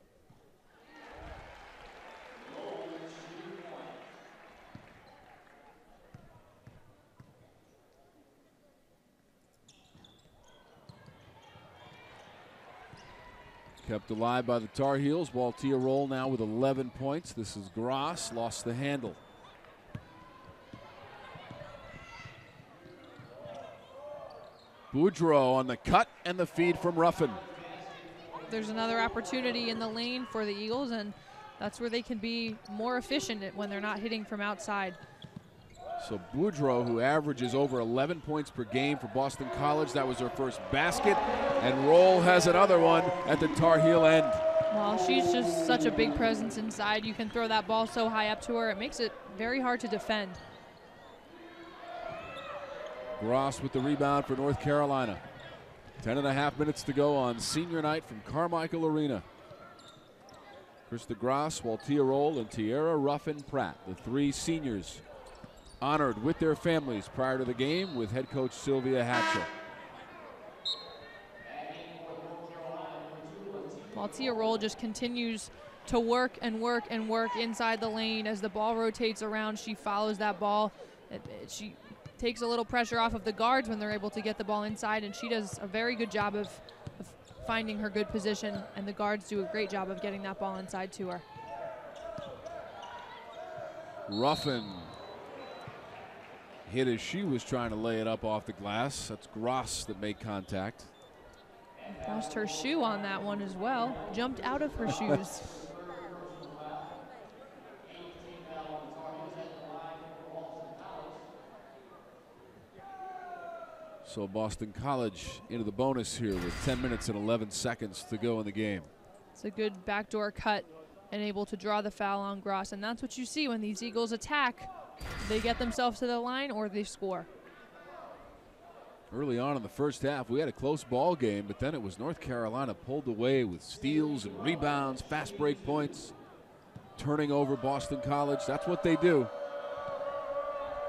S3: Kept alive by the Tar Heels. Waltia Roll now with 11 points. This is Gross, lost the handle. Boudreau on the cut and the feed from Ruffin.
S4: There's another opportunity in the lane for the Eagles, and that's where they can be more efficient when they're not hitting from outside.
S3: So Boudreau, who averages over 11 points per game for Boston College, that was her first basket, and Roll has another one at the Tar Heel end.
S4: Well, she's just such a big presence inside. You can throw that ball so high up to her. It makes it very hard to defend.
S3: Gross with the rebound for North Carolina. 10.5 minutes to go on senior night from Carmichael Arena. Krista Gross, Waltia Roll, and Tierra Ruffin-Pratt, the three seniors, honored with their families prior to the game with head coach Sylvia Hatchell.
S4: Waltia Roll just continues to work and work and work inside the lane. As the ball rotates around, she follows that ball. She takes a little pressure off of the guards when they're able to get the ball inside, and she does a very good job of finding her good position, and the guards do a great job of getting that ball inside to her.
S3: Ruffin hit as she was trying to lay it up off the glass. That's Gross that made contact.
S4: Lost her shoe on that one as well. Jumped out of her shoes.
S3: So Boston College into the bonus here with 10 minutes and 11 seconds to go in the game.
S4: It's a good backdoor cut and able to draw the foul on Gross, and that's what you see when these Eagles attack. They get themselves to the line or they score.
S3: Early on in the first half, we had a close ball game, but then it was North Carolina pulled away with steals and rebounds, fast break points, turning over Boston College. That's what they do.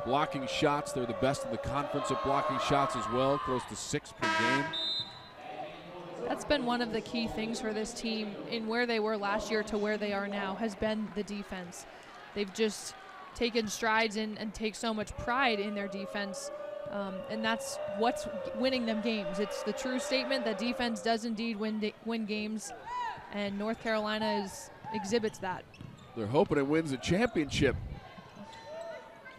S3: Blocking shots, they're the best in the conference at blocking shots as well, close to 6 per game.
S4: That's been one of the key things for this team in where they were last year to where they are now, has been the defense. They've just taken strides in and take so much pride in their defense, and that's what's winning them games. It's the true statement that defense does indeed win games, and North Carolina exhibits that.
S3: They're hoping it wins a championship.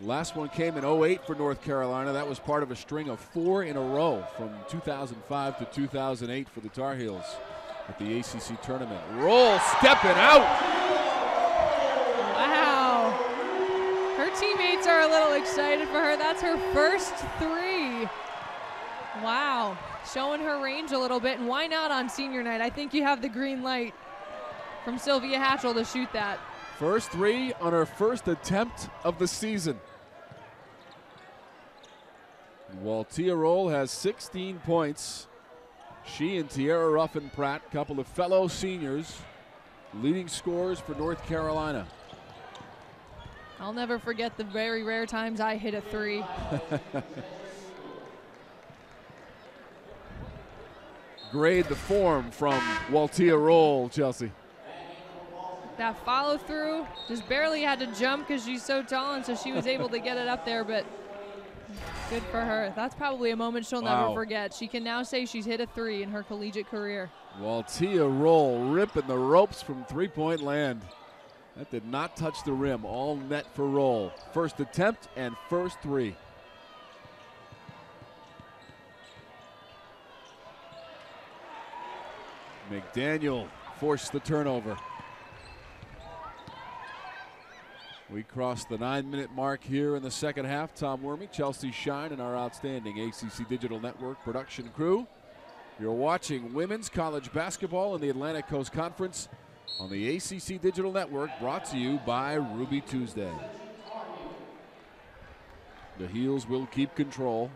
S3: Last one came in 08 for North Carolina. That was part of a string of 4 in a row from 2005 to 2008 for the Tar Heels at the ACC tournament. Roll stepping out.
S4: Wow. Her teammates are a little excited for her. That's her first 3. Wow. Showing her range a little bit, and why not on senior night? I think you have the green light from Sylvia Hatchell to shoot that.
S3: First 3 on her first attempt of the season. Waltia Roll has 16 points. She and Tierra Ruffin-Pratt, couple of fellow seniors, leading scorers for North Carolina.
S4: I'll never forget the very rare times I hit a 3.
S3: Grade the form from Waltia Roll, Chelsea.
S4: That follow through, just barely had to jump because she's so tall, and so she was able to get it up there, but good for her. That's probably a moment she'll never forget. She can now say she's hit a 3 in her collegiate career.
S3: Waltia Roll ripping the ropes from three-point land. That did not touch the rim, all net for Roll. First attempt and first 3. McDaniel forced the turnover. We crossed the 9-minute mark here in the second half. Tom Wormy, Chelsea Shine, and our outstanding ACC Digital Network production crew. You're watching women's college basketball in the Atlantic Coast Conference on the ACC Digital Network, brought to you by Ruby Tuesday. The Heels will keep control.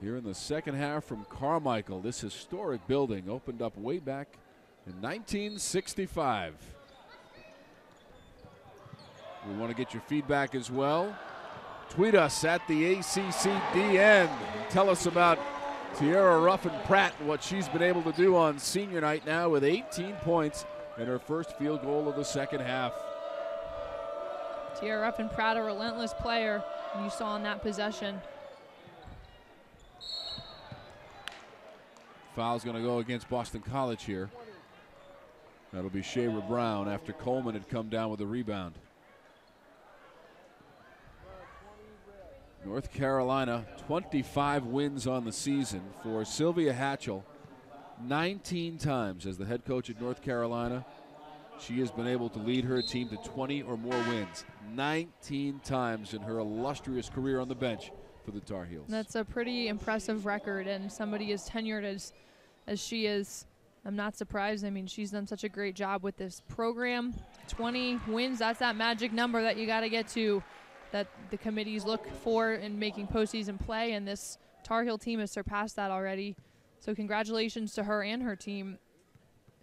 S3: here in the second half from Carmichael. This historic building opened up way back in 1965. We want to get your feedback as well. Tweet us at the ACCDN. Tell us about Tiara Ruffin-Pratt and what she's been able to do on senior night now with 18 points and her first field goal of the second half.
S4: Tiara Ruffin-Pratt, a relentless player, you saw in that possession.
S3: Foul's going to go against Boston College here. That'll be Shayra Brown after Coleman had come down with a rebound. North Carolina, 25 wins on the season for Sylvia Hatchell. 19 times as the head coach at North Carolina, she has been able to lead her team to 20 or more wins. 19 times in her illustrious career on the bench for the Tar Heels.
S4: That's a pretty impressive record, and somebody as tenured as she is, I'm not surprised. I mean, she's done such a great job with this program. 20 wins, that's that magic number that you got to get to, that the committees look for in making postseason play, and this Tar Heel team has surpassed that already. So congratulations to her and her team.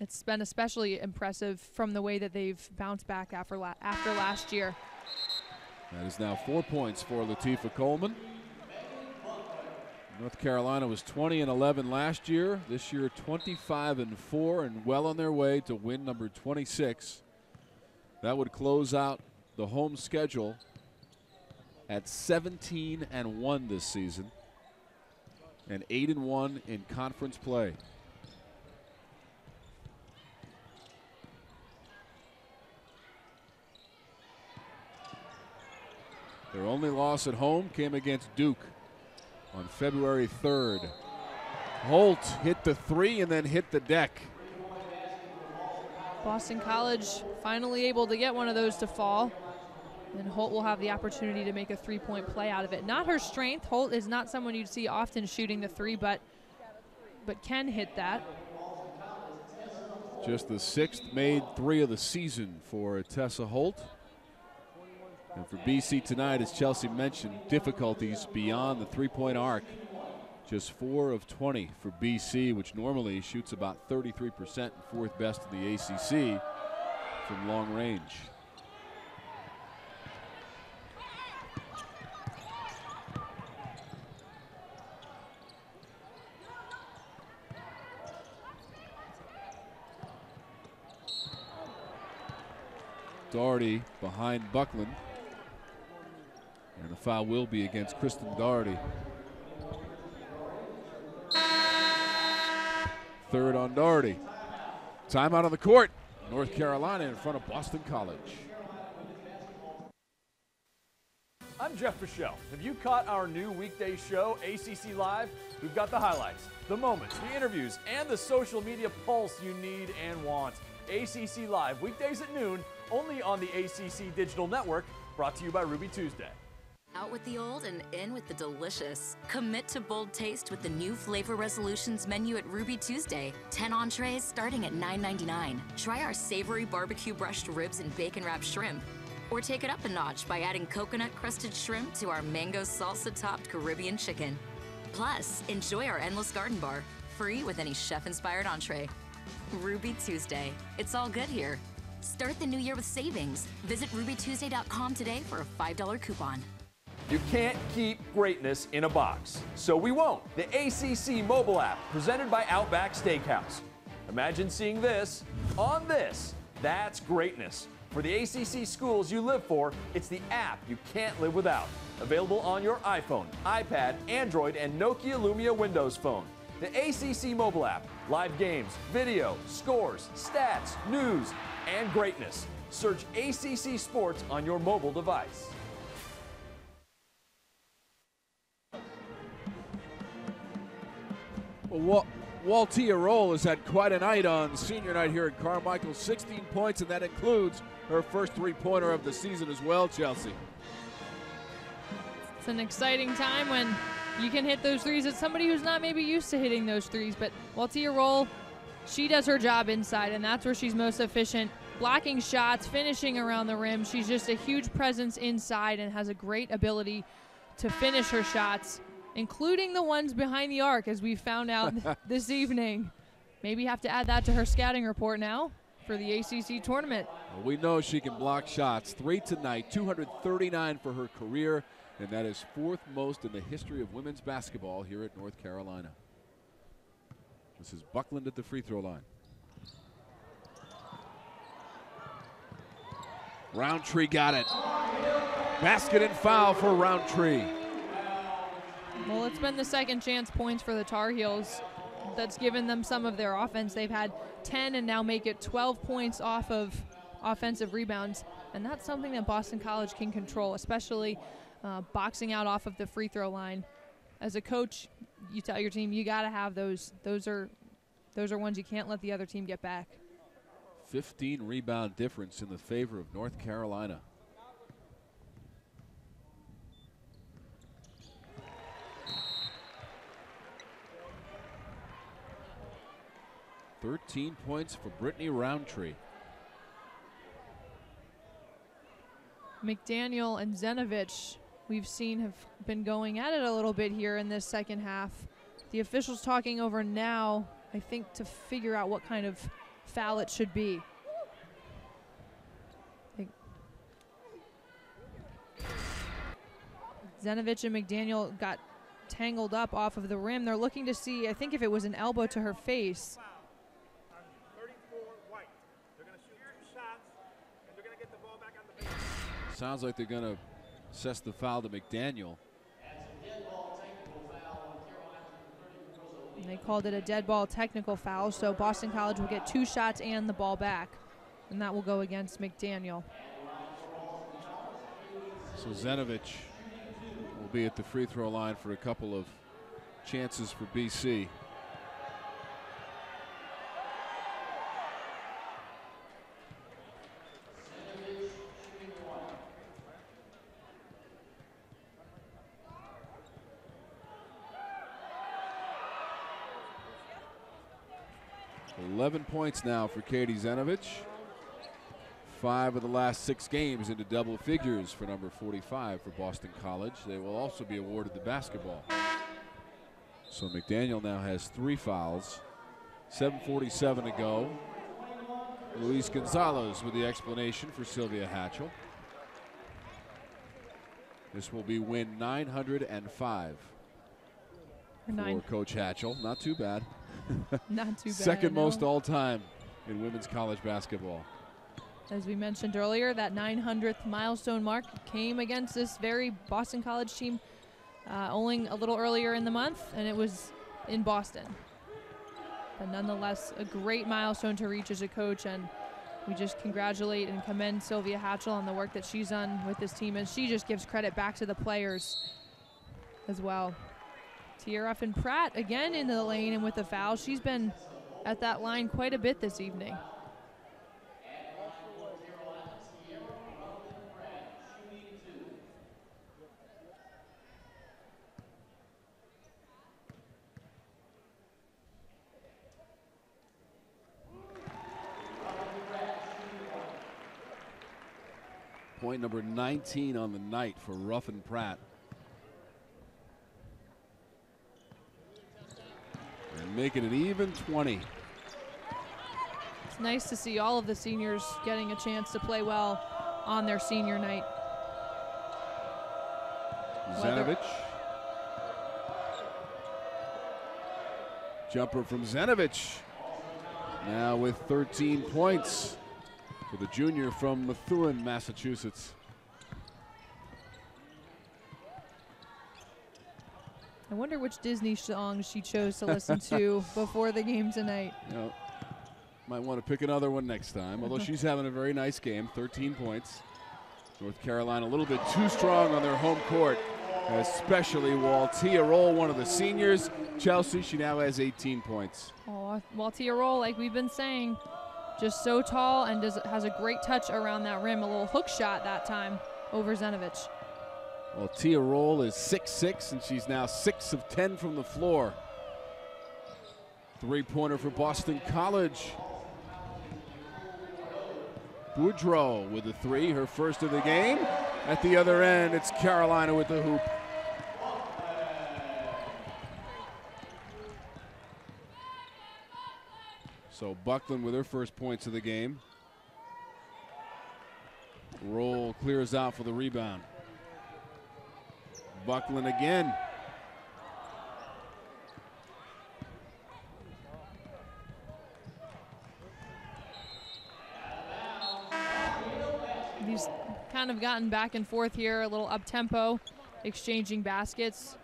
S4: It's been especially impressive from the way that they've bounced back after last year.
S3: That is now 4 points for Latifah Coleman. North Carolina was 20-11 last year. This year 25-4 and well on their way to win number 26. That would close out the home schedule at 17-1 this season and 8-1 in conference play. Their only loss at home came against Duke on February 3rd. Holt hit the three and then hit the deck.
S4: Boston College finally able to get one of those to fall. And Holt will have the opportunity to make a three-point play out of it. Not her strength. Holt is not someone you'd see often shooting the three, but can hit that.
S3: Just the 6th made three of the season for Tessa Holt. And for BC tonight, as Chelsea mentioned, difficulties beyond the three-point arc. Just 4 of 20 for BC, which normally shoots about 33%, fourth best in the ACC from long range. Doherty behind Buckland. And the foul will be against Kristen Doherty. Third on Doherty. Timeout on the court. North Carolina in front of Boston College.
S7: I'm Jeff Fischel. Have you caught our new weekday show, ACC Live? We've got the highlights, the moments, the interviews, and the social media pulse you need and want. ACC Live, weekdays at noon, only on the ACC Digital Network, brought to you by Ruby Tuesday.
S6: Out with the old and in with the delicious. Commit to bold taste with the new Flavor Resolutions menu at Ruby Tuesday. 10 entrees starting at $9.99. Try our savory barbecue brushed ribs and bacon wrapped shrimp. Or take it up a notch by adding coconut crusted shrimp to our mango salsa topped Caribbean chicken. Plus, enjoy our endless garden bar, free with any chef inspired entree. Ruby Tuesday. It's all good here. Start the new year with savings. Visit rubytuesday.com today for a $5 coupon.
S7: You can't keep greatness in a box, so we won't. The ACC mobile app, presented by Outback Steakhouse. Imagine seeing this on this. That's greatness. For the ACC schools you live for, it's the app you can't live without. Available on your iPhone, iPad, Android, and Nokia Lumia Windows phone. The ACC mobile app. Live games, video, scores, stats, news, and greatness. Search ACC Sports on your mobile device.
S3: Well, Waltia Roll has had quite a night on senior night here at Carmichael. 16 points, and that includes her first three-pointer of the season as well, Chelsea.
S4: It's an exciting time when you can hit those threes. It's somebody who's not maybe used to hitting those threes, but Waltia Roll, she does her job inside, and that's where she's most efficient. Blocking shots, finishing around the rim. She's just a huge presence inside and has a great ability to finish her shots. including the ones behind the arc, as we found out this evening. Maybe have to add that to her scouting report now for the ACC tournament.
S3: Well, we know she can block shots. 3 tonight, 239 for her career, and that is 4th most in the history of women's basketball here at North Carolina. This is Buckland at the free throw line. Roundtree got it. Basket and foul for Roundtree.
S4: Well, it's been the second chance points for the Tar Heels that's given them some of their offense. They've had 10 and now make it 12 points off of offensive rebounds, and that's something that Boston College can control, especially boxing out off of the free throw line. As a coach, you tell your team you got to have those. Those are ones you can't let the other team get back.
S3: 15 rebound difference in the favor of North Carolina. "13 points for Brittany Roundtree."
S4: McDaniel and Zenovich, we've seen, have been going at it a little bit here in this second half. The officials talking over now, I think, to figure out what kind of foul it should be. Zenovich and McDaniel got tangled up off of the rim. They're looking to see, I think, if it was an elbow to her face.
S3: Sounds like they're going to assess the foul to McDaniel.
S4: And they called it a dead ball technical foul, so Boston College will get 2 shots and the ball back, and that will go against McDaniel.
S3: So Zenovich will be at the free throw line for a couple of chances for BC. Points now for Katie Zenovich. 5 of the last 6 games into double figures for number 45 for Boston College. They will also be awarded the basketball. So McDaniel now has 3 fouls. 7:47 to go. Luis Gonzalez with the explanation for Sylvia Hatchell. This will be win 905 for Coach Hatchell. Not too bad.
S4: Not too bad.
S3: Second most all time in women's college basketball.
S4: As we mentioned earlier, that 900th milestone mark came against this very Boston College team only a little earlier in the month, and it was in Boston. But nonetheless, a great milestone to reach as a coach, and we just congratulate and commend Sylvia Hatchell on the work that she's done with this team, and she just gives credit back to the players as well. Tia Ruffin-Pratt again into the lane and with the foul. She's been at that line quite a bit this evening.
S3: Point number 19 on the night for Ruffin-Pratt. And making it even 20.
S4: It's nice to see all of the seniors getting a chance to play well on their senior night.
S3: Zenovich. Jumper from Zenovich. Now with 13 points for the junior from Methuen, Massachusetts.
S4: I wonder which Disney song she chose to listen to before the game tonight.
S3: You know, might want to pick another one next time, although she's having a very nice game, 13 points. North Carolina a little bit too strong on their home court, especially while Tia Roll, one of the seniors. Chelsea, she now has 18 points.
S4: Oh, while Tia Roll, like we've been saying, just so tall and has a great touch around that rim. A little hook shot that time over Zenovich.
S3: Well, Tia Roll is 6'6", and she's now 6 of 10 from the floor. Three-pointer for Boston College. Boudreau with the 3, her first of the game. At the other end, it's Carolina with the hoop. So Buckland with her first points of the game. Roll clears out for the rebound. Buckland again.
S4: These kind of gotten back and forth here, a little up-tempo, exchanging baskets.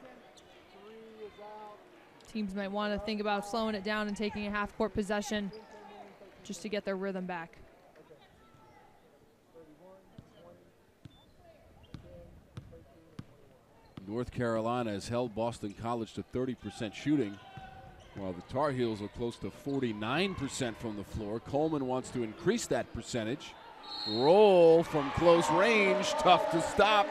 S4: Teams might want to think about slowing it down and taking a half-court possession just to get their rhythm back.
S3: North Carolina has held Boston College to 30% shooting, while the Tar Heels are close to 49% from the floor. Coleman wants to increase that percentage. Roll from close range, tough to stop.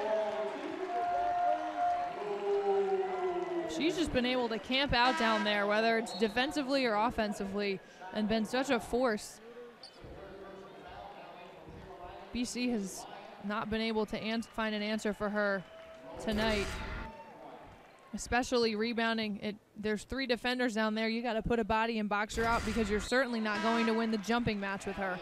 S4: She's just been able to camp out down there, whether it's defensively or offensively, and been such a force. BC has not been able to find an answer for her tonight, especially rebounding. There's 3 defenders down there. You got to put a body and box her out because you're certainly not going to win the jumping match with her.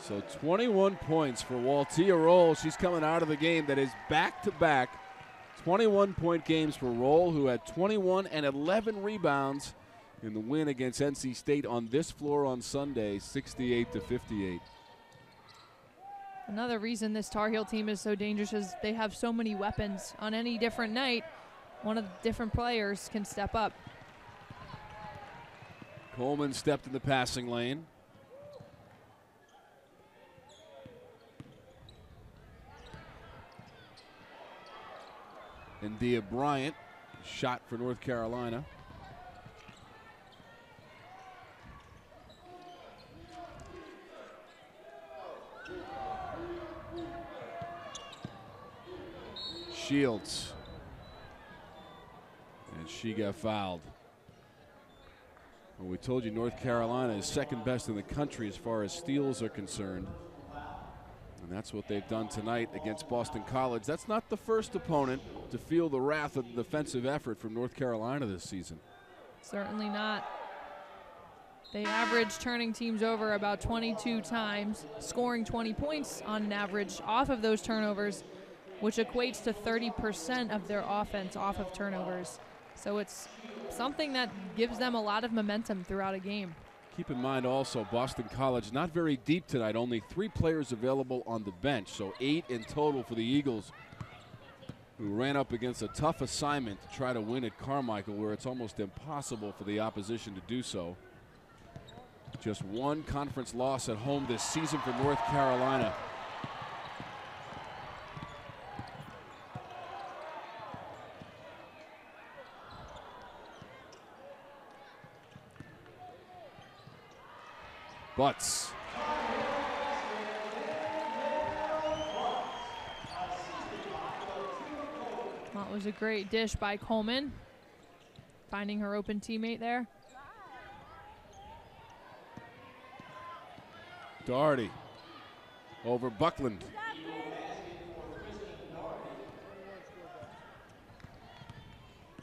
S3: So 21 points for Waltia Roll. She's coming out of the game that is back-to-back 21-point games for Roll, who had 21 and 11 rebounds in the win against NC State on this floor on Sunday, 68-58.
S4: Another reason this Tar Heel team is so dangerous is they have so many weapons. On any different night, one of the different players can step up.
S3: Coleman stepped in the passing lane. And Dia Bryant, shot for North Carolina. Shields. And she got fouled. Well, we told you North Carolina is second best in the country as far as steals are concerned. And that's what they've done tonight against Boston College. That's not the first opponent to feel the wrath of the defensive effort from North Carolina this season.
S4: Certainly not. They average turning teams over about 22 times, scoring 20 points on an average off of those turnovers, which equates to 30% of their offense off of turnovers. So it's something that gives them a lot of momentum throughout a game.
S3: Keep in mind also, Boston College not very deep tonight. Only 3 players available on the bench, so 8 in total for the Eagles, who ran up against a tough assignment to try to win at Carmichael, where it's almost impossible for the opposition to do so. Just 1 conference loss at home this season for North Carolina. Butts.
S4: That was a great dish by Coleman, finding her open teammate there.
S3: Doherty over Buckland.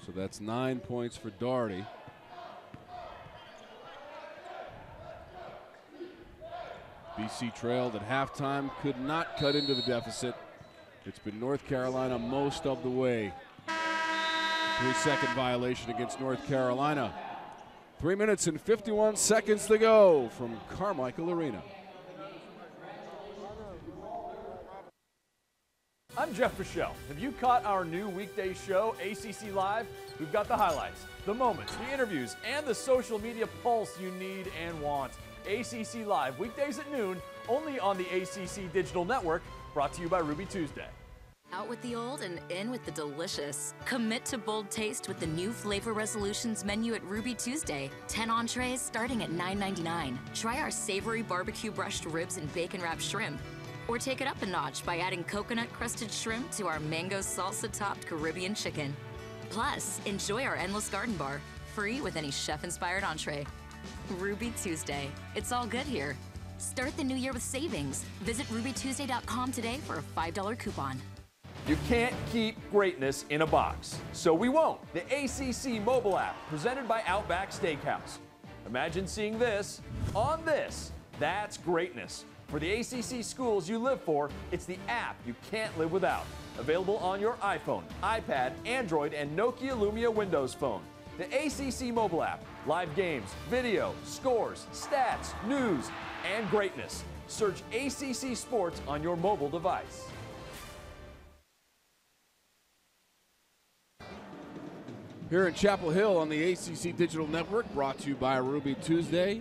S3: So that's 9 points for Doherty. BC trailed at halftime, could not cut into the deficit. It's been North Carolina most of the way. 3-second violation against North Carolina. 3 minutes and 51 seconds to go from Carmichael Arena.
S7: I'm Jeff Fischel. Have you caught our new weekday show, ACC Live? We've got the highlights, the moments, the interviews, and the social media pulse you need and want. ACC Live, weekdays at noon, only on the ACC Digital Network, brought to you by Ruby Tuesday.
S6: Out with the old and in with the delicious. Commit to bold taste with the new Flavor Resolutions menu at Ruby Tuesday. 10 entrees starting at $9.99. Try our savory barbecue brushed ribs and bacon wrapped shrimp. Or take it up a notch by adding coconut crusted shrimp to our mango salsa topped Caribbean chicken. Plus, enjoy our endless garden bar, free with any chef inspired entree. Ruby Tuesday. It's all good here. Start the new year with savings. Visit rubytuesday.com today for a $5 coupon.
S7: You can't keep greatness in a box, so we won't. The ACC mobile app, presented by Outback Steakhouse. Imagine seeing this on this. That's greatness. For the ACC schools you live for, it's the app you can't live without. Available on your iPhone, iPad, Android, and Nokia Lumia Windows phone. The ACC mobile app. Live games, video, scores, stats, news, and greatness. Search ACC Sports on your mobile device.
S3: Here in Chapel Hill on the ACC Digital Network, brought to you by Ruby Tuesday.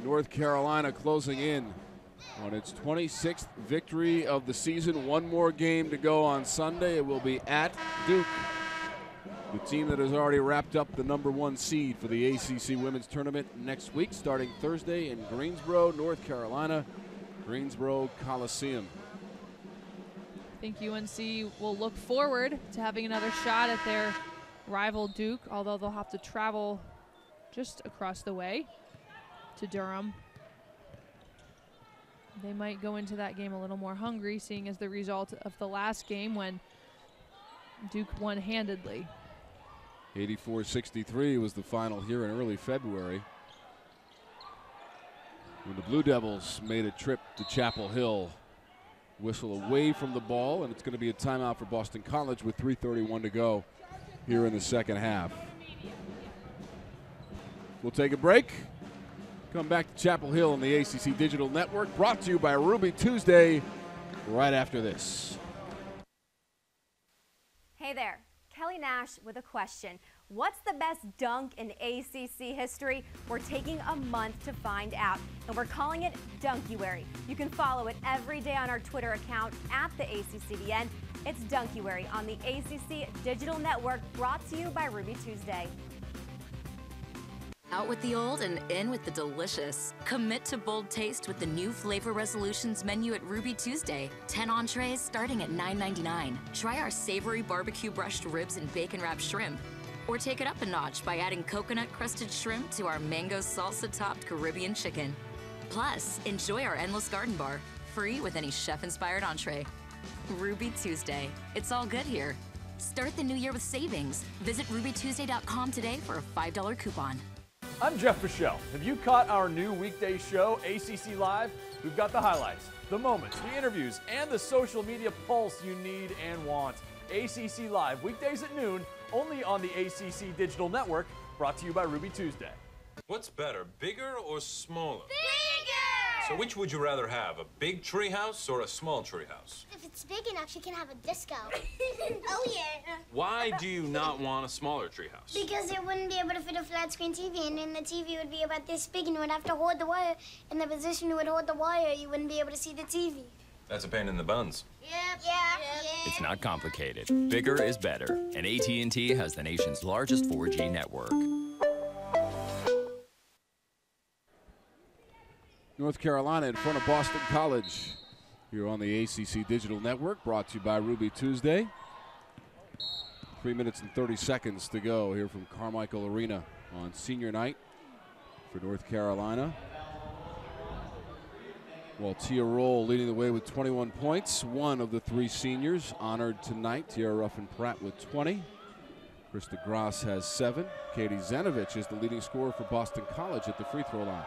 S3: North Carolina closing in on its 26th victory of the season. One more game to go on Sunday. It will be at Duke, the team that has already wrapped up the #1 seed for the ACC Women's Tournament next week, starting Thursday in Greensboro, North Carolina, Greensboro Coliseum.
S4: I think UNC will look forward to having another shot at their rival Duke, although they'll have to travel just across the way to Durham. They might go into that game a little more hungry, seeing as the result of the last game when Duke won handedly.
S3: 84-63 was the final here in early February, when the Blue Devils made a trip to Chapel Hill. Whistle away from the ball, and it's going to be a timeout for Boston College with 3:31 to go here in the second half. We'll take a break. Come back to Chapel Hill on the ACC Digital Network, brought to you by Ruby Tuesday, right after this.
S5: Hey there, Kelly Nash with a question. What's the best dunk in ACC history? We're taking a month to find out, and we're calling it Dunkuary. You can follow it every day on our Twitter account at the ACCDN. It's Dunkuary on the ACC Digital Network, brought to you by Ruby Tuesday.
S6: Out with the old and in with the delicious. Commit to bold taste with the new Flavor Resolutions menu at Ruby Tuesday. 10 entrees starting at $9.99. Try our savory barbecue brushed ribs and bacon wrapped shrimp. Or take it up a notch by adding coconut crusted shrimp to our mango salsa topped Caribbean chicken. Plus, enjoy our endless garden bar, free with any chef inspired entree. Ruby Tuesday. It's all good here. Start the new year with savings. Visit rubytuesday.com today for a $5 coupon.
S7: I'm Jeff Fischel. Have you caught our new weekday show, ACC Live? We've got the highlights, the moments, the interviews, and the social media pulse you need and want. ACC Live, weekdays at noon, only on the ACC Digital Network, brought to you by Ruby Tuesday.
S8: What's better, bigger or smaller?
S9: Bigger!
S8: So which would you rather have, a big treehouse or a small treehouse?
S9: If it's big enough, you can have a disco. Oh, yeah.
S8: Why do you not want a smaller treehouse?
S9: Because it wouldn't be able to fit a flat screen TV, and then the TV would be about this big, and you would have to hold the wire. In the position you would hold the wire, you wouldn't be able to see the TV.
S8: That's a pain in the buns.
S9: Yep. Yeah.
S10: It's not complicated. Bigger is better, and AT&T has the nation's largest 4G network.
S3: North Carolina in front of Boston College here on the ACC Digital Network, brought to you by Ruby Tuesday. 3 minutes and 30 seconds to go here from Carmichael Arena on senior night for North Carolina. Well, Tia Roll leading the way with 21 points. One of the three seniors honored tonight. Tiara Ruffin-Pratt with 20. Krista Gross has 7. Katie Zenovich is the leading scorer for Boston College at the free throw line.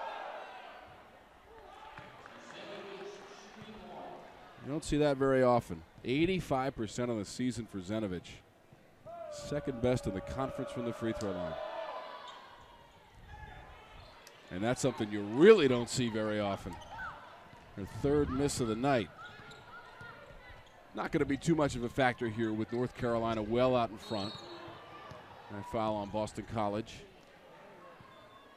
S3: You don't see that very often. 85% on the season for Zenovich. Second best in the conference from the free throw line. And that's something you really don't see very often. Her third miss of the night. Not going to be too much of a factor here with North Carolina well out in front. And a foul on Boston College.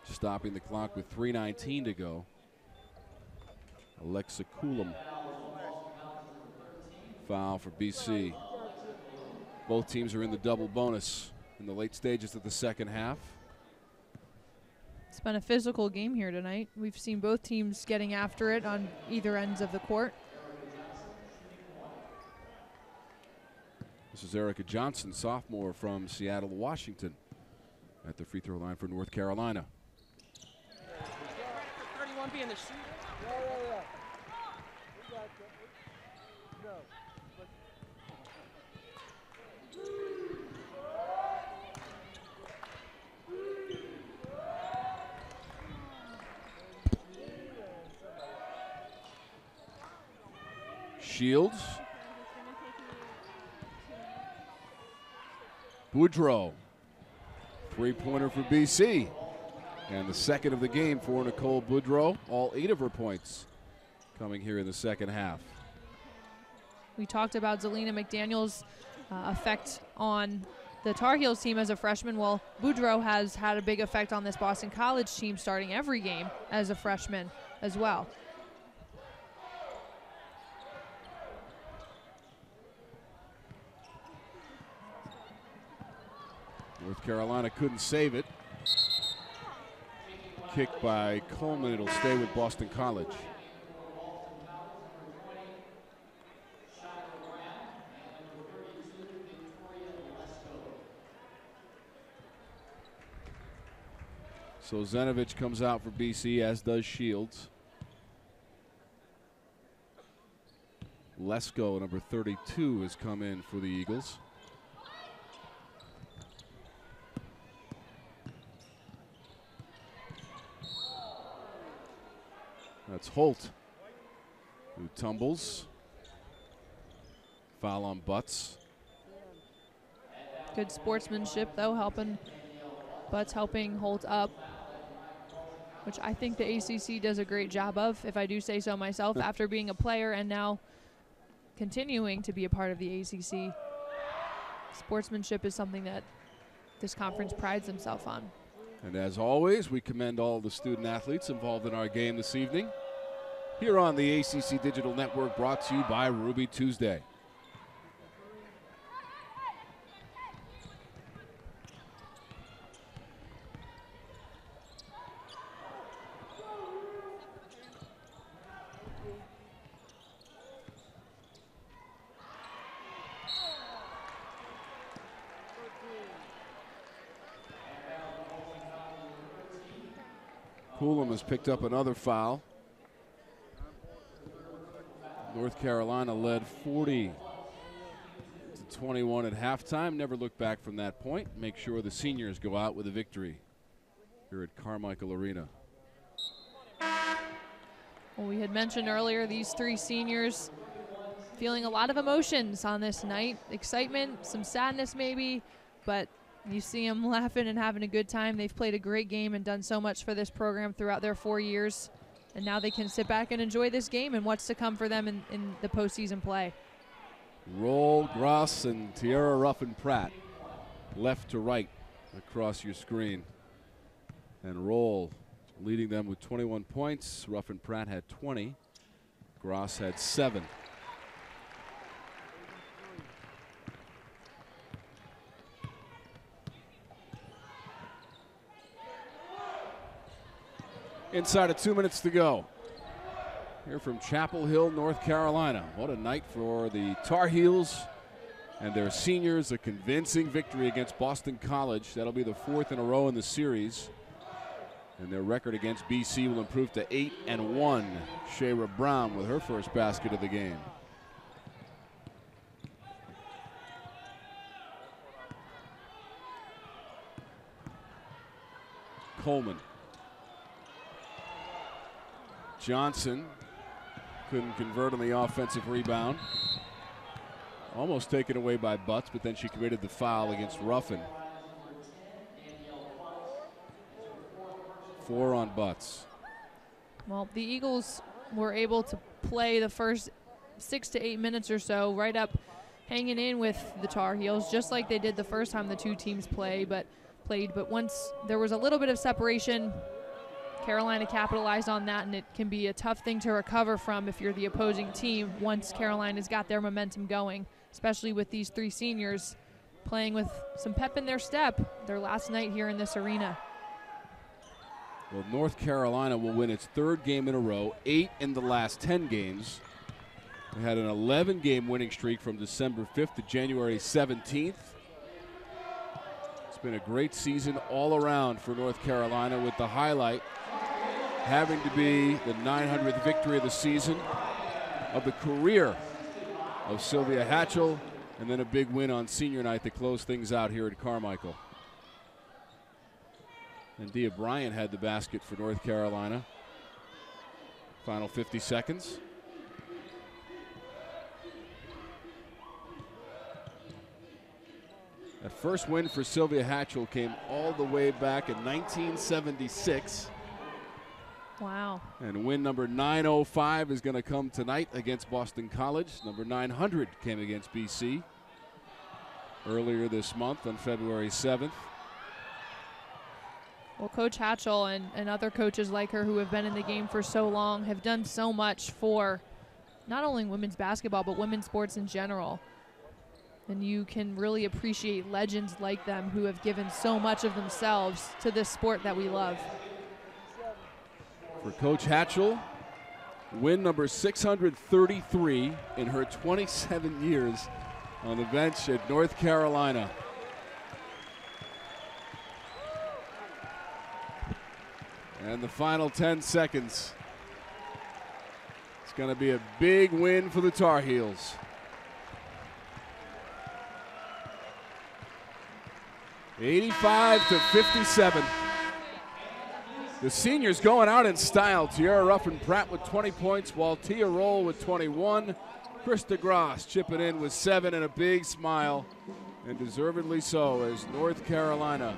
S3: Stopping the clock with 3:19 to go. Alexa Coulomb. Foul for BC. Both teams are in the double bonus in the late stages of the second half.
S4: It's been a physical game here tonight. We've seen both teams getting after it on either ends of the court.
S3: This is Erica Johnson, sophomore from Seattle, Washington, at the free throw line for North Carolina.
S13: 31 being the shooter.
S1: Yeah. We got that. No.
S3: Shields. Boudreau, three-pointer for BC. And the second of the game for Nicole Boudreau. All 8 of her points coming here in the second half.
S4: We talked about Zelina McDaniel's effect on the Tar Heels team as a freshman. Well, Boudreau has had a big effect on this Boston College team, starting every game as a freshman as well.
S3: North Carolina couldn't save it. Kick by Coleman. It'll stay with Boston College. So Zenovich comes out for BC, as does Shields. Lesko, number 32, has come in for the Eagles. That's Holt, who tumbles. Foul on Butts.
S4: Good sportsmanship, though, helping Butts, helping Holt up, which I think the ACC does a great job of, if I do say so myself, after being a player and now continuing to be a part of the ACC. Sportsmanship is something that this conference prides themselves on.
S3: And as always, we commend all the student athletes involved in our game this evening. Here on the ACC Digital Network, brought to you by Ruby Tuesday. Coolum has picked up another foul. North Carolina led 40-21 at halftime. Never looked back from that point. Make sure the seniors go out with a victory here at Carmichael Arena.
S4: Well, we had mentioned earlier these 3 seniors feeling a lot of emotions on this night. Excitement, some sadness maybe, but you see them laughing and having a good time. They've played a great game and done so much for this program throughout their 4 years. And now they can sit back and enjoy this game and what's to come for them in the postseason play.
S3: Roll, Gross, and Tierra Ruffin-Pratt, left to right across your screen. And Roll leading them with 21 points. Ruffin-Pratt had 20. Gross had 7. Inside of 2 minutes to go. Here from Chapel Hill, North Carolina. What a night for the Tar Heels and their seniors. A convincing victory against Boston College. That'll be the 4th in a row in the series. And their record against BC will improve to 8-1. Shayra Brown with her first basket of the game. Coleman. Johnson couldn't convert on the offensive rebound. Almost taken away by Butts, but then she committed the foul against Ruffin. 4 on Butts.
S4: Well, the Eagles were able to play the first 6 to 8 minutes or so right up, hanging in with the Tar Heels, just like they did the first time the two teams played. But once there was a little bit of separation, Carolina capitalized on that, and it can be a tough thing to recover from if you're the opposing team once Carolina's got their momentum going, especially with these 3 seniors playing with some pep in their step their last night here in this arena.
S3: Well, North Carolina will win its 3rd game in a row, 8 in the last 10 games. They had an 11-game winning streak from December 5th to January 17th. It's been a great season all around for North Carolina, with the highlight having to be the 900th victory of the season, of the career of Sylvia Hatchell, and then a big win on senior night to close things out here at Carmichael. And Dia Bryant had the basket for North Carolina. Final 50 seconds. That first win for Sylvia Hatchell came all the way back in 1976.
S4: Wow.
S3: And win number 905 is going to come tonight against Boston College. Number 900 came against BC earlier this month on February 7th.
S4: Well, Coach Hatchell and other coaches like her who have been in the game for so long have done so much for not only women's basketball, but women's sports in general. And you can really appreciate legends like them who have given so much of themselves to this sport that we love.
S3: For Coach Hatchell, win number 633 in her 27 years on the bench at North Carolina. And the final 10 seconds. It's going to be a big win for the Tar Heels. (85-57). The seniors going out in style. Tiara Ruffin-Pratt with 20 points, while Tia Roll with 21. Krista Gross chipping in with 7 and a big smile, and deservedly so, as North Carolina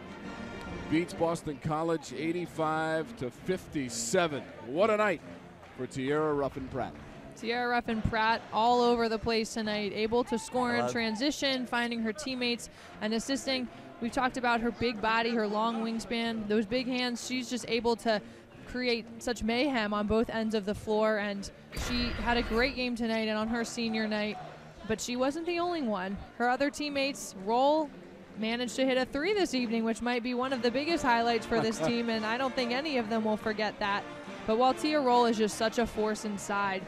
S3: beats Boston College 85-57. What a night for Tiara Ruffin-Pratt.
S4: Tiara Ruffin-Pratt all over the place tonight, able to score in transition, finding her teammates and assisting. We've talked about her big body, her long wingspan, those big hands. She's just able to create such mayhem on both ends of the floor, and she had a great game tonight and on her senior night, but she wasn't the only one. Her other teammates, Roll, managed to hit a 3 this evening, which might be one of the biggest highlights for this team, and I don't think any of them will forget that. But while Tia Roll is just such a force inside,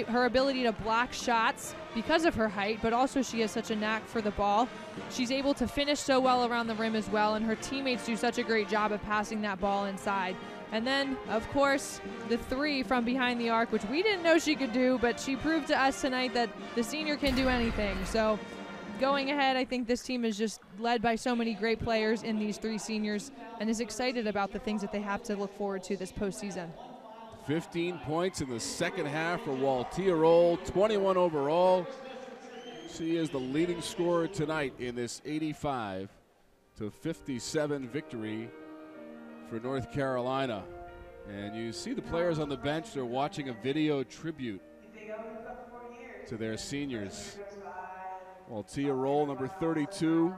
S4: her ability to block shots because of her height, but also she has such a knack for the ball. She's able to finish so well around the rim as well, and her teammates do such a great job of passing that ball inside. And then, of course, the 3 from behind the arc, which we didn't know she could do, but she proved to us tonight that the senior can do anything. So going ahead, I think this team is just led by so many great players in these 3 seniors and is excited about the things that they have to look forward to this postseason.
S3: 15 points in the second half for Waltia Roll, 21 overall. She is the leading scorer tonight in this 85-57 victory for North Carolina. And you see the players on the bench, they're watching a video tribute to their seniors. Waltia Roll, number 32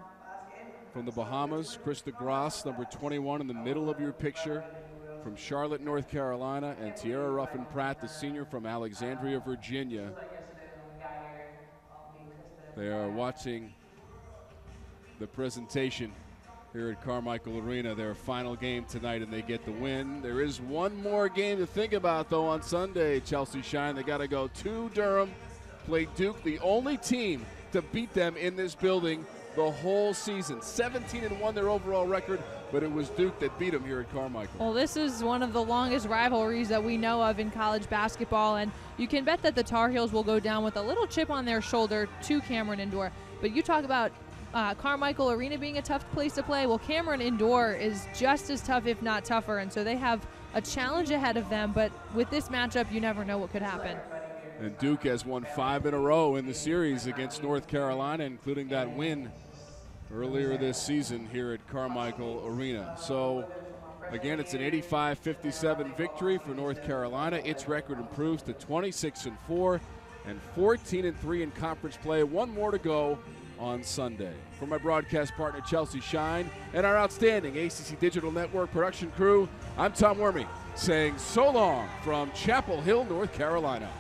S3: from the Bahamas. Krista Gross, number 21 in the middle of your picture, from Charlotte, North Carolina, and Tiara Ruffin-Pratt, the senior from Alexandria, Virginia. They are watching the presentation here at Carmichael Arena, their final game tonight, and they get the win. There is one more game to think about, though, on Sunday, Chelsea Shine. They got to go to Durham, play Duke, the only team to beat them in this building the whole season. 17-1 their overall record, but it was Duke that beat them here at Carmichael.
S4: Well, this is one of the longest rivalries that we know of in college basketball, and you can bet that the Tar Heels will go down with a little chip on their shoulder to Cameron Indoor. But you talk about Carmichael Arena being a tough place to play. Well, Cameron Indoor is just as tough, if not tougher, and so they have a challenge ahead of them, but with this matchup, you never know what could happen.
S3: And Duke has won 5 in a row in the series against North Carolina, including that win earlier this season here at Carmichael Arena. So, again, it's an 85-57 victory for North Carolina. Its record improves to 26-4 and 14-3 in conference play. One more to go on Sunday. For my broadcast partner, Chelsea Shine, and our outstanding ACC Digital Network production crew, I'm Tom Wormy, saying so long from Chapel Hill, North Carolina.